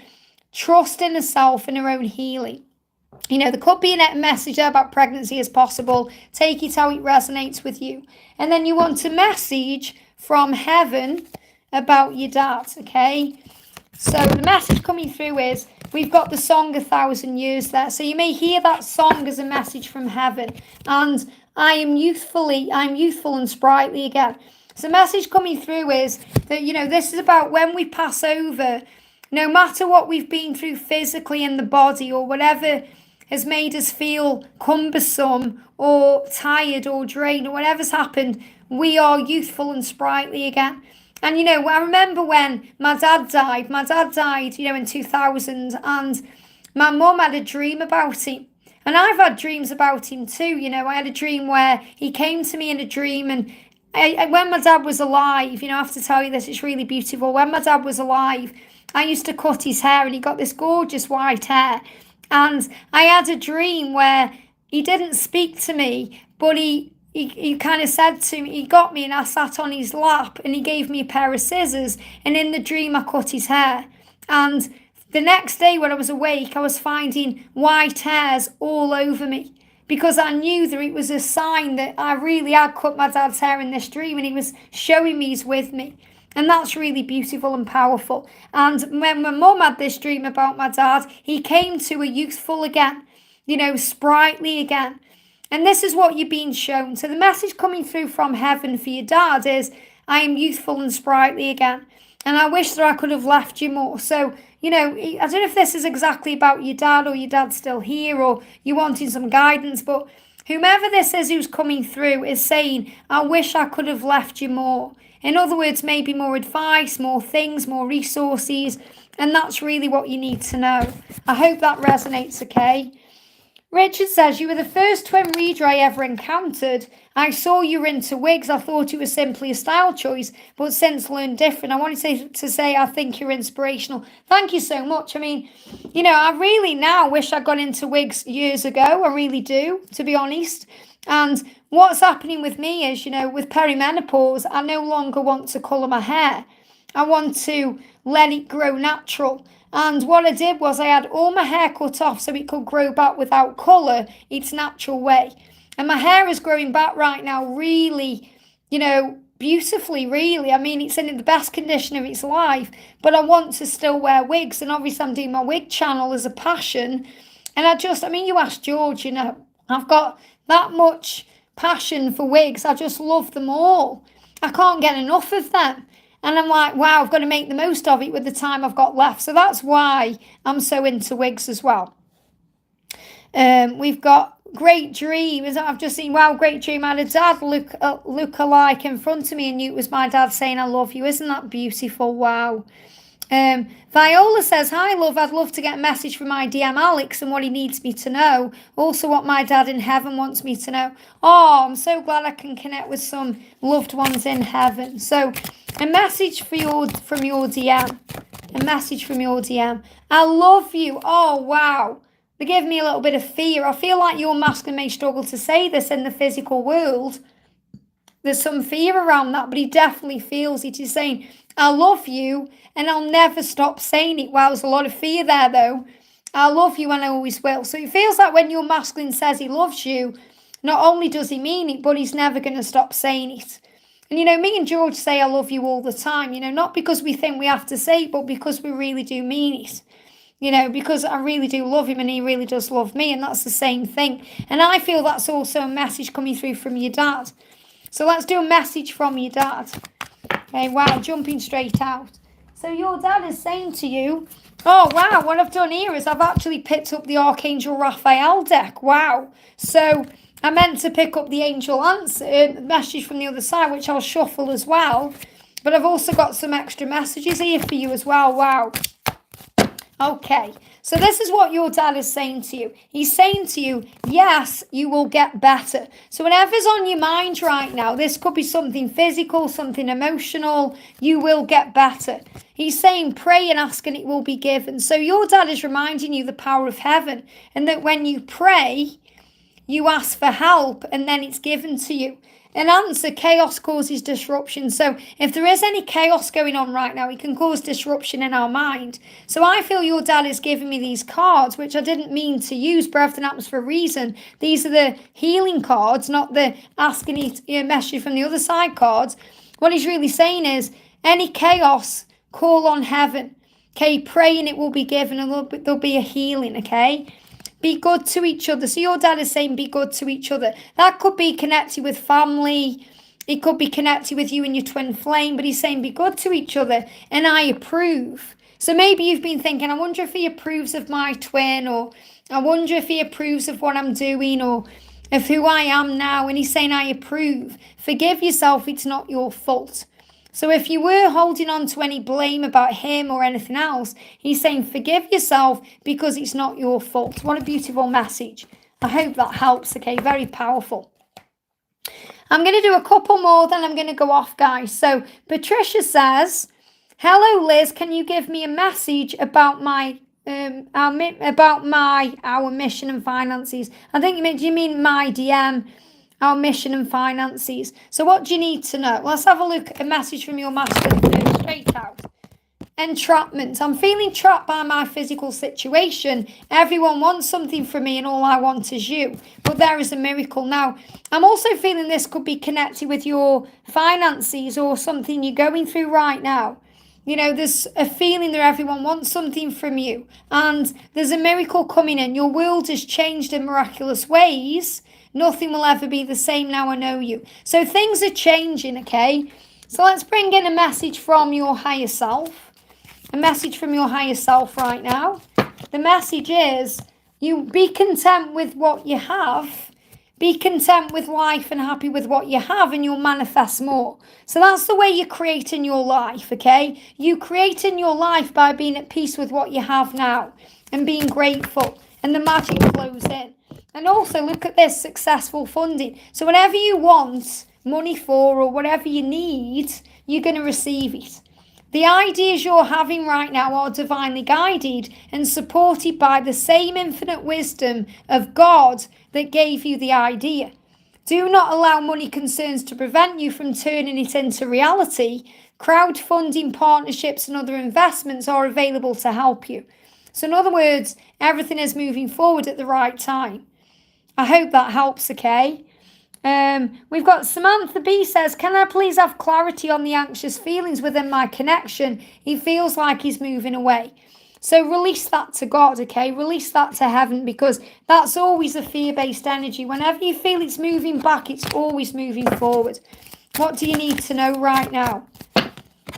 trust in herself and her own healing. There could be a message there about pregnancy as possible. Take it how it resonates with you. And then you want a message from heaven about your dad, okay? So the message coming through is, we've got the song 1,000 Years there. So you may hear that song as a message from heaven. And I'm youthful and sprightly again. So the message coming through is that, this is about when we pass over, no matter what we've been through physically in the body or whatever has made us feel cumbersome or tired or drained or whatever's happened, we are youthful and sprightly again. And, I remember when my dad died, in 2000, and my mum had a dream about him. And I've had dreams about him too, I had a dream where he came to me in a dream, and when my dad was alive, I have to tell you this, it's really beautiful. When my dad was alive, I used to cut his hair, and he got this gorgeous white hair. And I had a dream where he didn't speak to me, but he kind of said to me, he got me and I sat on his lap and he gave me a pair of scissors, and in the dream I cut his hair. And the next day when I was awake, I was finding white hairs all over me, because I knew that it was a sign that I really had cut my dad's hair in this dream, and he was showing me he's with me. And that's really beautiful and powerful. And when my mum had this dream about my dad, he came to her youthful again, sprightly again. And this is what you're being shown. So the message coming through from heaven for your dad is, I am youthful and sprightly again. And I wish that I could have left you more. So, I don't know if this is exactly about your dad or your dad's still here or you wanting some guidance, but whomever this is who's coming through is saying, I wish I could have left you more. In other words, maybe more advice, more things, more resources. And that's really what you need to know. I hope that resonates, okay? Richard says, you were the first twin reader I ever encountered. I saw you were into wigs. I thought it was simply a style choice, but since learned different. I wanted to say I think you're inspirational. Thank you so much. I mean, I really now wish I got into wigs years ago. I really do, to be honest. And what's happening with me is, with perimenopause, I no longer want to colour my hair. I want to let it grow natural. And what I did was I had all my hair cut off so it could grow back without colour, its natural way. And my hair is growing back right now really, beautifully, really. I mean, it's in the best condition of its life, but I want to still wear wigs. And obviously I'm doing my wig channel as a passion. And you ask George, I've got that much passion for wigs. I just love them all. I can't get enough of them. And I'm like, wow, I've got to make the most of it with the time I've got left. So that's why I'm so into wigs as well. We've got Great Dream. I've just seen, wow, great dream. I had a dad look alike in front of me, and it was my dad saying, I love you. Isn't that beautiful? Wow. Viola says, hi, love. I'd love to get a message from my DM Alex and what he needs me to know. Also, what my dad in heaven wants me to know. Oh, I'm so glad I can connect with some loved ones in heaven. So, a message from your DM. A message from your DM. I love you. Oh, wow. They give me a little bit of fear. I feel like your masculine may struggle to say this in the physical world. There's some fear around that, but he definitely feels it. He's saying, I love you, and I'll never stop saying it. Wow, there's a lot of fear there, though. I love you, and I always will. So it feels like when your masculine says he loves you, not only does he mean it, but he's never going to stop saying it. And, me and George say I love you all the time, not because we think we have to say it, but because we really do mean it. Because I really do love him and he really does love me, and that's the same thing. And I feel that's also a message coming through from your dad. So let's do a message from your dad. Okay, wow, jumping straight out. So your dad is saying to you, oh, wow, what I've done here is I've actually picked up the Archangel Raphael deck. Wow. So I meant to pick up the Angel Answer message from the other side, which I'll shuffle as well. But I've also got some extra messages here for you as well. Wow. Okay, so this is what your dad is saying to you. He's saying to you, yes, you will get better. So whatever's on your mind right now, this could be something physical, something emotional, you will get better. He's saying pray and ask and it will be given. So your dad is reminding you the power of heaven, and that when you pray, you ask for help and then it's given to you. An answer, chaos causes disruption. So if there is any chaos going on right now, it can cause disruption in our mind. So I feel your dad is giving me these cards, which I didn't mean to use, but everything happens for a reason. These are the healing cards, not the asking you a message from the other side cards. What he's really saying is, any chaos, call on heaven. Okay, pray and it will be given, and there'll be a healing, okay? Be good to each other. So your dad is saying be good to each other. That could be connected with family. It could be connected with you and your twin flame. But he's saying be good to each other. And I approve. So maybe you've been thinking, I wonder if he approves of my twin. Or I wonder if he approves of what I'm doing. Or of who I am now. And he's saying I approve. Forgive yourself. It's not your fault. So if you were holding on to any blame about him or anything else, he's saying forgive yourself because it's not your fault. What a beautiful message. I hope that helps, okay? Very powerful. I'm going to do a couple more, then I'm going to go off, guys. So Patricia says, hello, Liz. Can you give me a message about our mission and finances? I think you mean my DM. Our mission and finances. So what do you need to know? Let's have a look at a message from your masculine first, straight out. Entrapment. I'm feeling trapped by my physical situation. Everyone wants something from me and all I want is you. But there is a miracle. Now, I'm also feeling this could be connected with your finances or something you're going through right now. There's a feeling that everyone wants something from you. And there's a miracle coming in. Your world has changed in miraculous ways. Nothing will ever be the same now I know you. So things are changing, okay? So let's bring in a message from your higher self. A message from your higher self right now. The message is, you be content with what you have. Be content with life and happy with what you have, and you'll manifest more. So that's the way you create in your life, okay? You create in your life by being at peace with what you have now and being grateful, and the magic flows in. And also, look at this, successful funding. So whatever you want money for or whatever you need, you're going to receive it. The ideas you're having right now are divinely guided and supported by the same infinite wisdom of God that gave you the idea. Do not allow money concerns to prevent you from turning it into reality. Crowdfunding, partnerships and other investments are available to help you. So in other words, everything is moving forward at the right time. I hope that helps, okay? We've got Samantha B says, can I please have clarity on the anxious feelings within my connection? He feels like he's moving away. So release that to God, okay? Release that to heaven, because that's always a fear-based energy. Whenever you feel it's moving back, it's always moving forward. What do you need to know right now?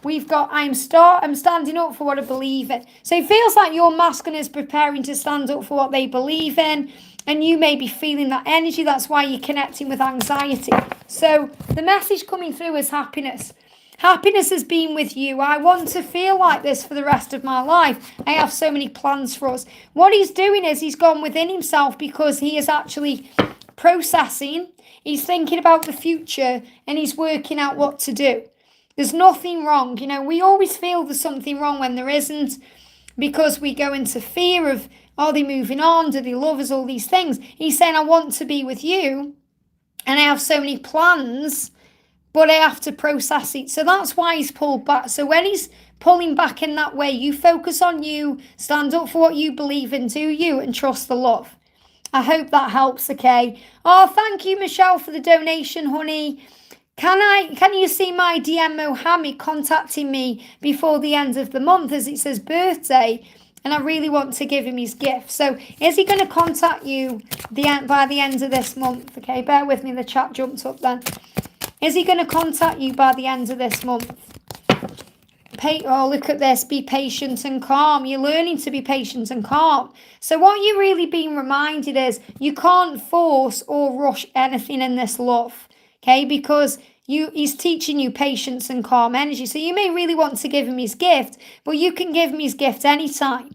We've got, I'm standing up for what I believe in. So it feels like your masculine is preparing to stand up for what they believe in, and you may be feeling that energy. That's why you're connecting with anxiety. So the message coming through is happiness. Happiness has been with you. I want to feel like this for the rest of my life. I have so many plans for us. What he's doing is he's gone within himself, because he is actually processing. He's thinking about the future, and he's working out what to do. There's nothing wrong. You know, we always feel there's something wrong when there isn't, because we go into fear of, are they moving on? Do they love us? All these things. He's saying, I want to be with you, and I have so many plans, but I have to process it. So that's why he's pulled back. So when he's pulling back in that way, you focus on you, stand up for what you believe in, do you, and trust the love. I hope that helps, okay? Oh, thank you, Michelle, for the donation, honey. Can you see my DM Mohammed contacting me before the end of the month, as it says birthday, and I really want to give him his gift. So is he going to contact you by the end of this month? Okay, bear with me, the chat jumped up then. Is he going to contact you by the end of this month? Oh, look at this. Be patient and calm. You're learning to be patient and calm. So what you're really being reminded is you can't force or rush anything in this love. Okay, because he's teaching you patience and calm energy. So you may really want to give him his gift, but you can give him his gift anytime.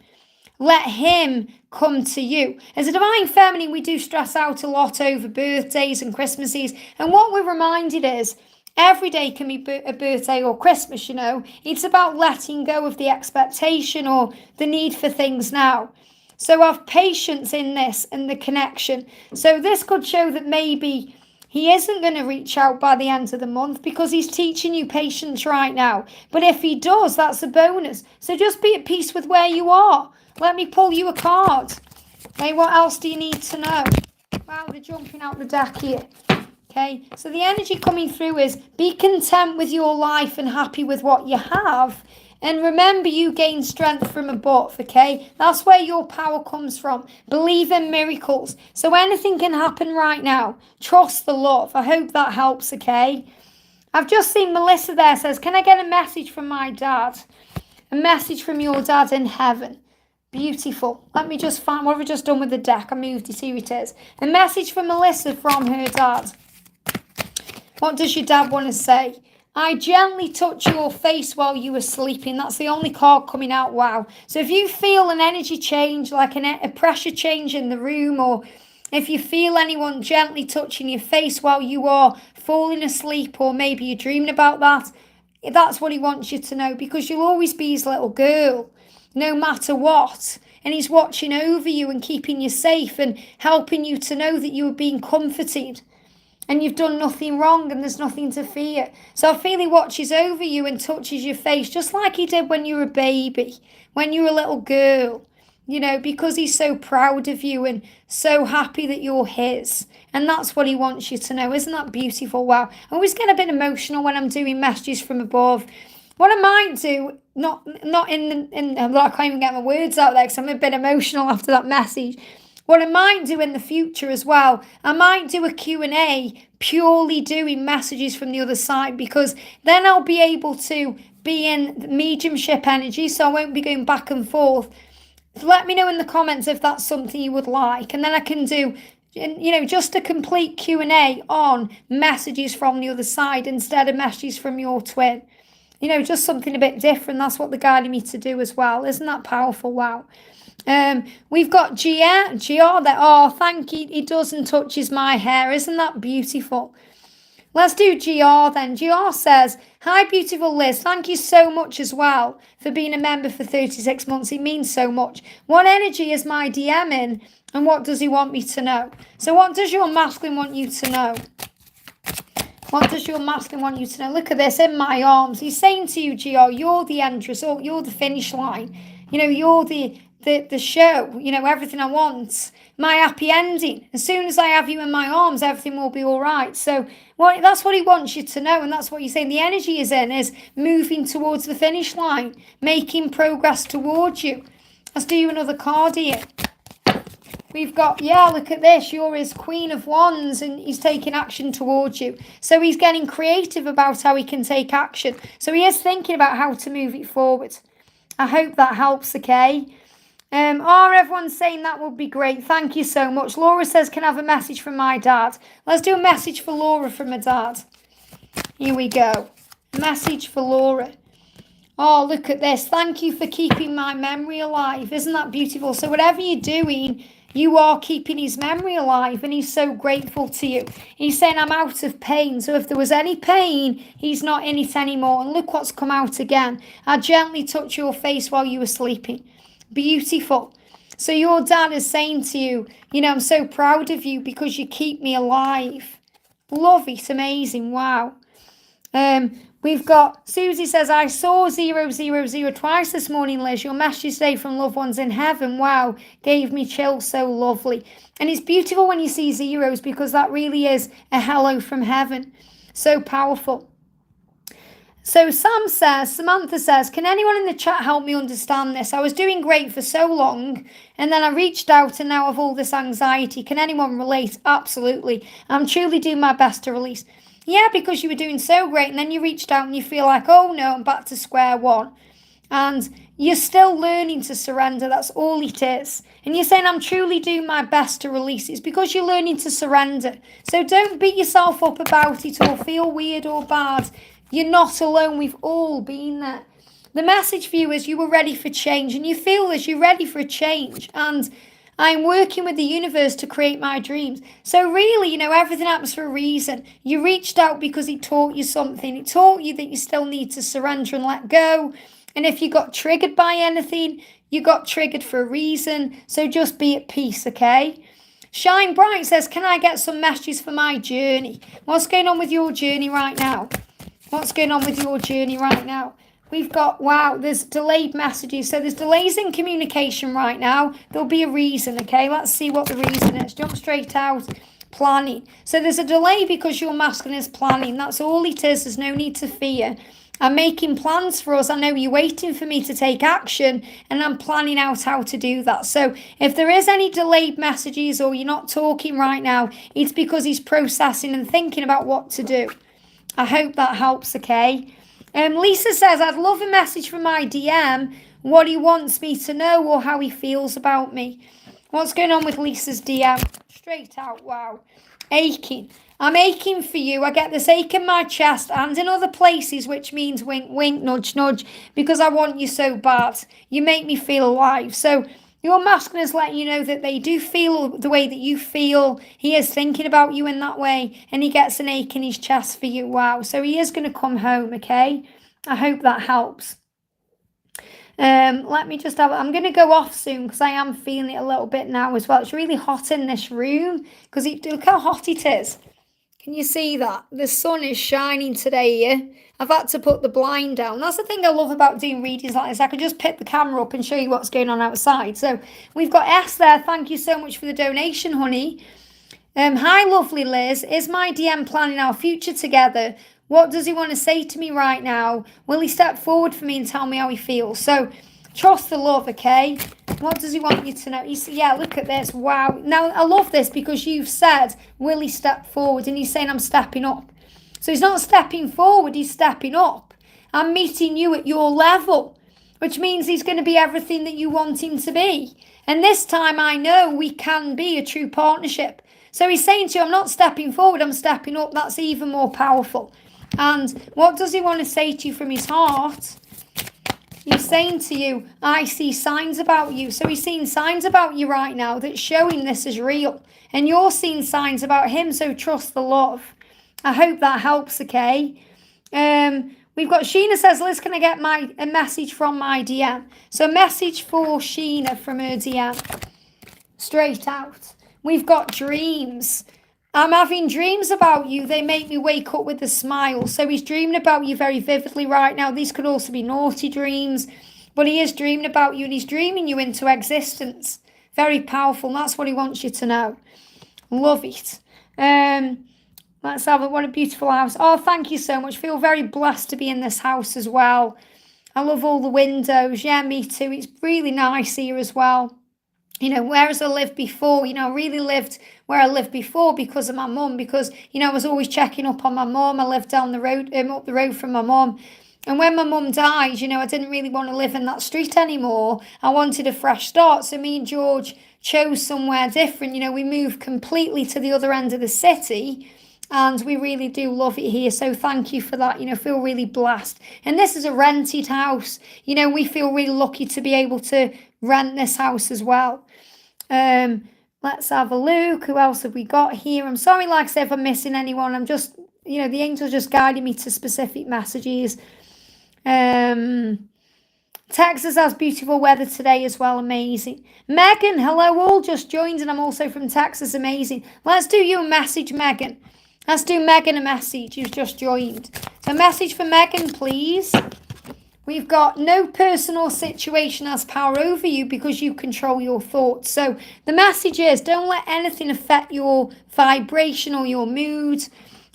Let him come to you. As a divine feminine, we do stress out a lot over birthdays and Christmases. And what we're reminded is every day can be a birthday or Christmas, you know. It's about letting go of the expectation or the need for things now. So have patience in this and the connection. So this could show that maybe he isn't going to reach out by the end of the month, because he's teaching you patience right now. But if he does, that's a bonus. So just be at peace with where you are. Let me pull you a card. Okay, what else do you need to know? Wow, they're jumping out the deck here. Okay, so the energy coming through is be content with your life and happy with what you have. And remember, you gain strength from above, okay? That's where your power comes from. Believe in miracles. So anything can happen right now. Trust the love. I hope that helps, okay? I've just seen Melissa there says, can I get a message from my dad? A message from your dad in heaven. Beautiful. Let me just find, what have I just done with the deck? I moved it, here it is. A message from Melissa from her dad. What does your dad want to say? I gently touch your face while you were sleeping. That's the only card coming out. Wow. So if you feel an energy change, like a pressure change in the room, or if you feel anyone gently touching your face while you are falling asleep, or maybe you're dreaming about that, that's what he wants you to know, because you'll always be his little girl, no matter what. And he's watching over you and keeping you safe and helping you to know that you are being comforted. And you've done nothing wrong and there's nothing to fear. So I feel he watches over you and touches your face just like he did when you were a baby, when you were a little girl, you know, because he's so proud of you and so happy that you're his. And that's what he wants you to know. Isn't that beautiful? Wow. I always get a bit emotional when I'm doing messages from above. What I might do, not in I can't even get my words out there because I'm a bit emotional after that message. What I might do in the future as well, I might do a Q&A purely doing messages from the other side, because then I'll be able to be in mediumship energy, so I won't be going back and forth. Let me know in the comments if that's something you would like, and then I can do, you know, just a complete Q&A on messages from the other side instead of messages from your twin. You know, just something a bit different. That's what they're guiding me to do as well. Isn't that powerful? Wow. We've got GR there. Oh, thank you. He doesn't touches my hair. Isn't that beautiful? Let's do GR then. GR says, hi, beautiful Liz. Thank you so much as well for being a member for 36 months. It means so much. What energy is my DM in, and what does he want me to know? So what does your masculine want you to know? What does your masculine want you to know? Look at this, in my arms. He's saying to you, Gio, you're the end result. You're the finish line. You know, you're the show. You know, everything I want. My happy ending. As soon as I have you in my arms, everything will be all right. So that's what he wants you to know. And that's what you're saying. The energy is moving towards the finish line. Making progress towards you. Let's do you another card here. We've got, look at this. You're his Queen of Wands and he's taking action towards you. So he's getting creative about how he can take action. So he is thinking about how to move it forward. I hope that helps, okay? Everyone's saying that would be great. Thank you so much. Laura says, can I have a message from my dad? Let's do a message for Laura from her dad. Here we go. Message for Laura. Oh, look at this. Thank you for keeping my memory alive. Isn't that beautiful? So whatever you're doing, you are keeping his memory alive and he's so grateful to you. He's saying, I'm out of pain. So if there was any pain, he's not in it anymore. And look what's come out again. I gently touch your face while you were sleeping. Beautiful. So your dad is saying to you, you know, I'm so proud of you because you keep me alive. Love it. Amazing. Wow. We've got, Susie says, I saw 000 twice this morning, Liz. Your message today from loved ones in heaven. Wow, gave me chills. So lovely. And it's beautiful when you see zeros because that really is a hello from heaven. So powerful. So Samantha says, can anyone in the chat help me understand this? I was doing great for so long and then I reached out and now I have all this anxiety. Can anyone relate? Absolutely. I'm truly doing my best to release. Yeah, because you were doing so great and then you reached out and you feel like, oh no, I'm back to square one. And you're still learning to surrender. That's all it is. And you're saying, I'm truly doing my best to release. It's because you're learning to surrender. So don't beat yourself up about it or feel weird or bad. You're not alone. We've all been there. The message for you is you were ready for change and you feel as you're ready for a change. And I'm working with the universe to create my dreams. So really, you know, everything happens for a reason. You reached out because it taught you something. It taught you that you still need to surrender and let go. And if you got triggered by anything, you got triggered for a reason. So just be at peace, okay? Shine Bright says, can I get some messages for my journey? What's going on with your journey right now? What's going on with your journey right now? We've got, wow, there's delayed messages. So there's delays in communication right now. There'll be a reason, okay? Let's see what the reason is. Jump straight out. Planning. So there's a delay because your masculine is planning. That's all it is. There's no need to fear. I'm making plans for us. I know you're waiting for me to take action and I'm planning out how to do that. So if there is any delayed messages or you're not talking right now, it's because he's processing and thinking about what to do. I hope that helps, okay? Lisa says, I'd love a message from my DM, what he wants me to know or how he feels about me. What's going on with Lisa's DM? Straight out, wow. Aching. I'm aching for you. I get this ache in my chest and in other places, which means wink, wink, nudge, nudge, because I want you so bad. You make me feel alive. So your masculine is letting you know that they do feel the way that you feel. He is thinking about you in that way and he gets an ache in his chest for you. Wow. So he is going to come home, okay? I hope that helps. Let me just I'm going to go off soon because I am feeling it a little bit now as well. It's really hot in this room because look how hot it is. Can you see that? The sun is shining today here. I've had to put the blind down. That's the thing I love about doing readings like this. I can just pick the camera up and show you what's going on outside. So we've got S there. Thank you so much for the donation, honey. Hi, lovely Liz. Is my DM planning our future together? What does he want to say to me right now? Will he step forward for me and tell me how he feels? So trust the love, okay? What does he want you to know? Yeah, look at this. Wow. Now, I love this because you've said, will he step forward? And he's saying, I'm stepping up. So he's not stepping forward, he's stepping up. I'm meeting you at your level, which means he's going to be everything that you want him to be. And this time I know we can be a true partnership. So he's saying to you, I'm not stepping forward, I'm stepping up. That's even more powerful. And what does he want to say to you from his heart? He's saying to you, I see signs about you. So he's seeing signs about you right now that's showing this is real. And you're seeing signs about him, so trust the love. I hope that helps, okay? We've got Sheena says, Liz, can I get a message from my DM? So a message for Sheena from her DM. Straight out. We've got dreams. I'm having dreams about you. They make me wake up with a smile. So he's dreaming about you very vividly right now. These could also be naughty dreams, but he is dreaming about you and he's dreaming you into existence. Very powerful. And that's what he wants you to know. Love it. Let's have it. What a beautiful house. Oh, thank you so much. Feel very blessed to be in this house as well. I love all the windows. Yeah, me too. It's really nice here as well. You know, whereas I lived before, you know, I really lived where I lived before because of my mum, because, you know, I was always checking up on my mum. I lived down the road, up the road from my mum. And when my mum died, you know, I didn't really want to live in that street anymore. I wanted a fresh start. So me and George chose somewhere different. You know, we moved completely to the other end of the city. And we really do love it here. So thank you for that. You know, feel really blessed. And this is a rented house. You know, we feel really lucky to be able to rent this house as well. Let's have a look. Who else have we got here? I'm sorry, like I said, if I'm missing anyone. I'm just, you know, the angels just guiding me to specific messages. Texas has beautiful weather today as well. Amazing. Megan, hello all. Just joined and I'm also from Texas. Amazing. Let's do you a message, Megan. Let's do Megan a message who's just joined. So message for Megan, please. We've got no personal situation has power over you because you control your thoughts. So the message is don't let anything affect your vibration or your mood,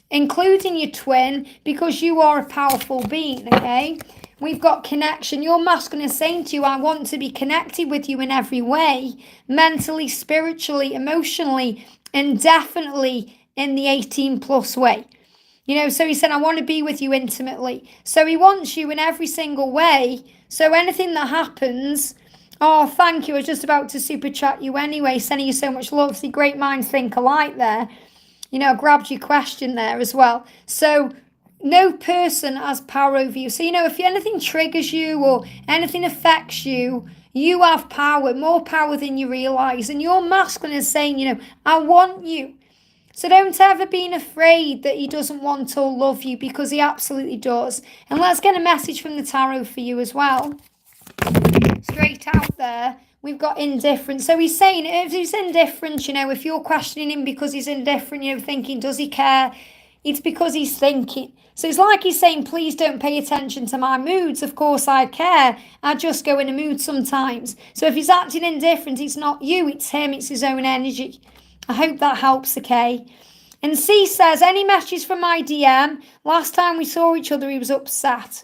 including your twin, because you are a powerful being, okay? We've got connection. Your masculine is saying to you, I want to be connected with you in every way, mentally, spiritually, emotionally, and definitely in the 18 plus way. You know, so he said, I want to be with you intimately. So he wants you in every single way. So anything that happens, oh, thank you. I was just about to super chat you anyway, sending you so much love. See, great minds think alike there. You know, I grabbed your question there as well. So no person has power over you. So, you know, if anything triggers you or anything affects you, you have power, more power than you realize. And your masculine is saying, you know, I want you. So don't ever be afraid that he doesn't want or love you, because he absolutely does. And let's get a message from the tarot for you as well. Straight out there, we've got indifferent. So he's saying if he's indifferent, you know, if you're questioning him because he's indifferent, you know, thinking, does he care? It's because he's thinking. So it's like he's saying, please don't pay attention to my moods. Of course I care. I just go in a mood sometimes. So if he's acting indifferent, it's not you, it's him, it's his own energy. I hope that helps, okay? And C says, any messages from my DM? Last time we saw each other, he was upset.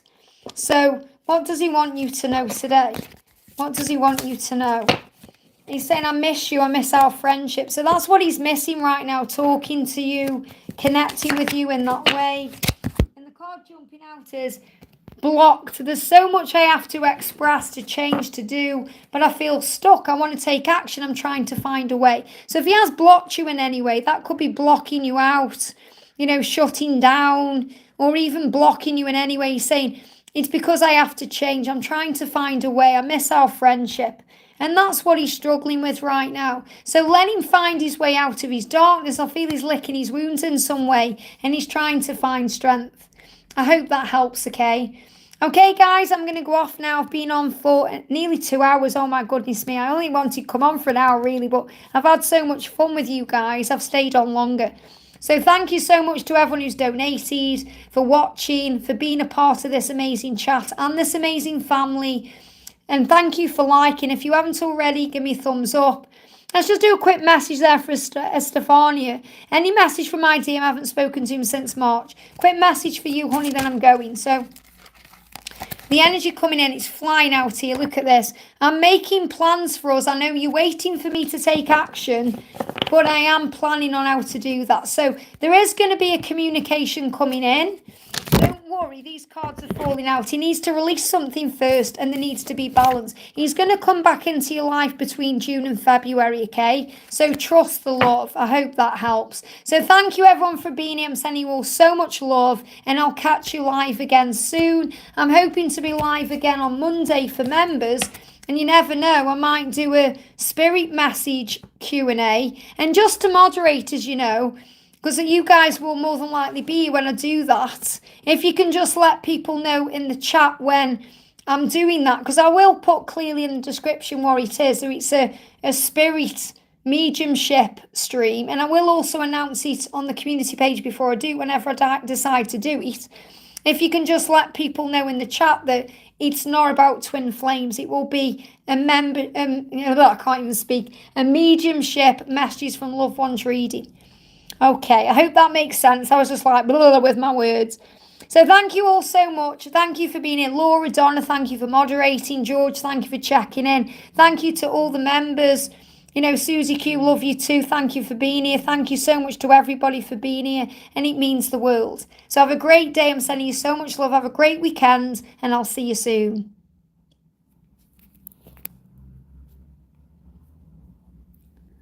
So what does he want you to know today? What does he want you to know? He's saying, I miss you. I miss our friendship. So that's what he's missing right now, talking to you, connecting with you in that way. And the card jumping out is blocked. There's so much I have to express, to change, to do, but I feel stuck. I want to take action. I'm trying to find a way. So if he has blocked you in any way, that could be blocking you out, you know, shutting down, or even blocking you in any way. He's saying, it's because I have to change. I'm trying to find a way. I miss our friendship. And that's what he's struggling with right now. So let him find his way out of his darkness. I feel he's licking his wounds in some way, and he's trying to find strength. I hope that helps, okay? Okay, guys, I'm going to go off now. I've been on for nearly 2 hours. Oh, my goodness me. I only wanted to come on for an hour, really, but I've had so much fun with you guys. I've stayed on longer. So thank you so much to everyone who's donated, for watching, for being a part of this amazing chat and this amazing family. And thank you for liking. If you haven't already, give me a thumbs up. Let's just do a quick message there for Estefania. Any message from my team? I haven't spoken to him since March. Quick message for you, honey, then I'm going. So the energy coming in, it's flying out here. Look at this. I'm making plans for us. I know you're waiting for me to take action, but I am planning on how to do that. So there is going to be a communication coming in. Don't worry, these cards are falling out. He needs to release something first, and there needs to be balance. He's going to come back into your life between June and February, okay? So trust the love. I hope that helps. So thank you, everyone, for being here. I'm sending you all so much love, and I'll catch you live again soon. I'm hoping to be live again on Monday for members. And you never know, I might do a spirit message Q&A. And just to moderators, you know, because you guys will more than likely be here when I do that. If you can just let people know in the chat when I'm doing that, because I will put clearly in the description what it is. So it's a spirit mediumship stream, and I will also announce it on the community page before I do, whenever I decide to do it. If you can just let people know in the chat that it's not about twin flames, it will be a I can't even speak, a mediumship messages from loved ones reading. Okay, I hope that makes sense. I was just like blah, blah, blah with my words. So thank you all so much. Thank you for being here. Laura, Donna, thank you for moderating. George, thank you for checking in. Thank you to all the members. You know, Susie Q, love you too. Thank you for being here. Thank you so much to everybody for being here. And it means the world. So have a great day. I'm sending you so much love. Have a great weekend. And I'll see you soon.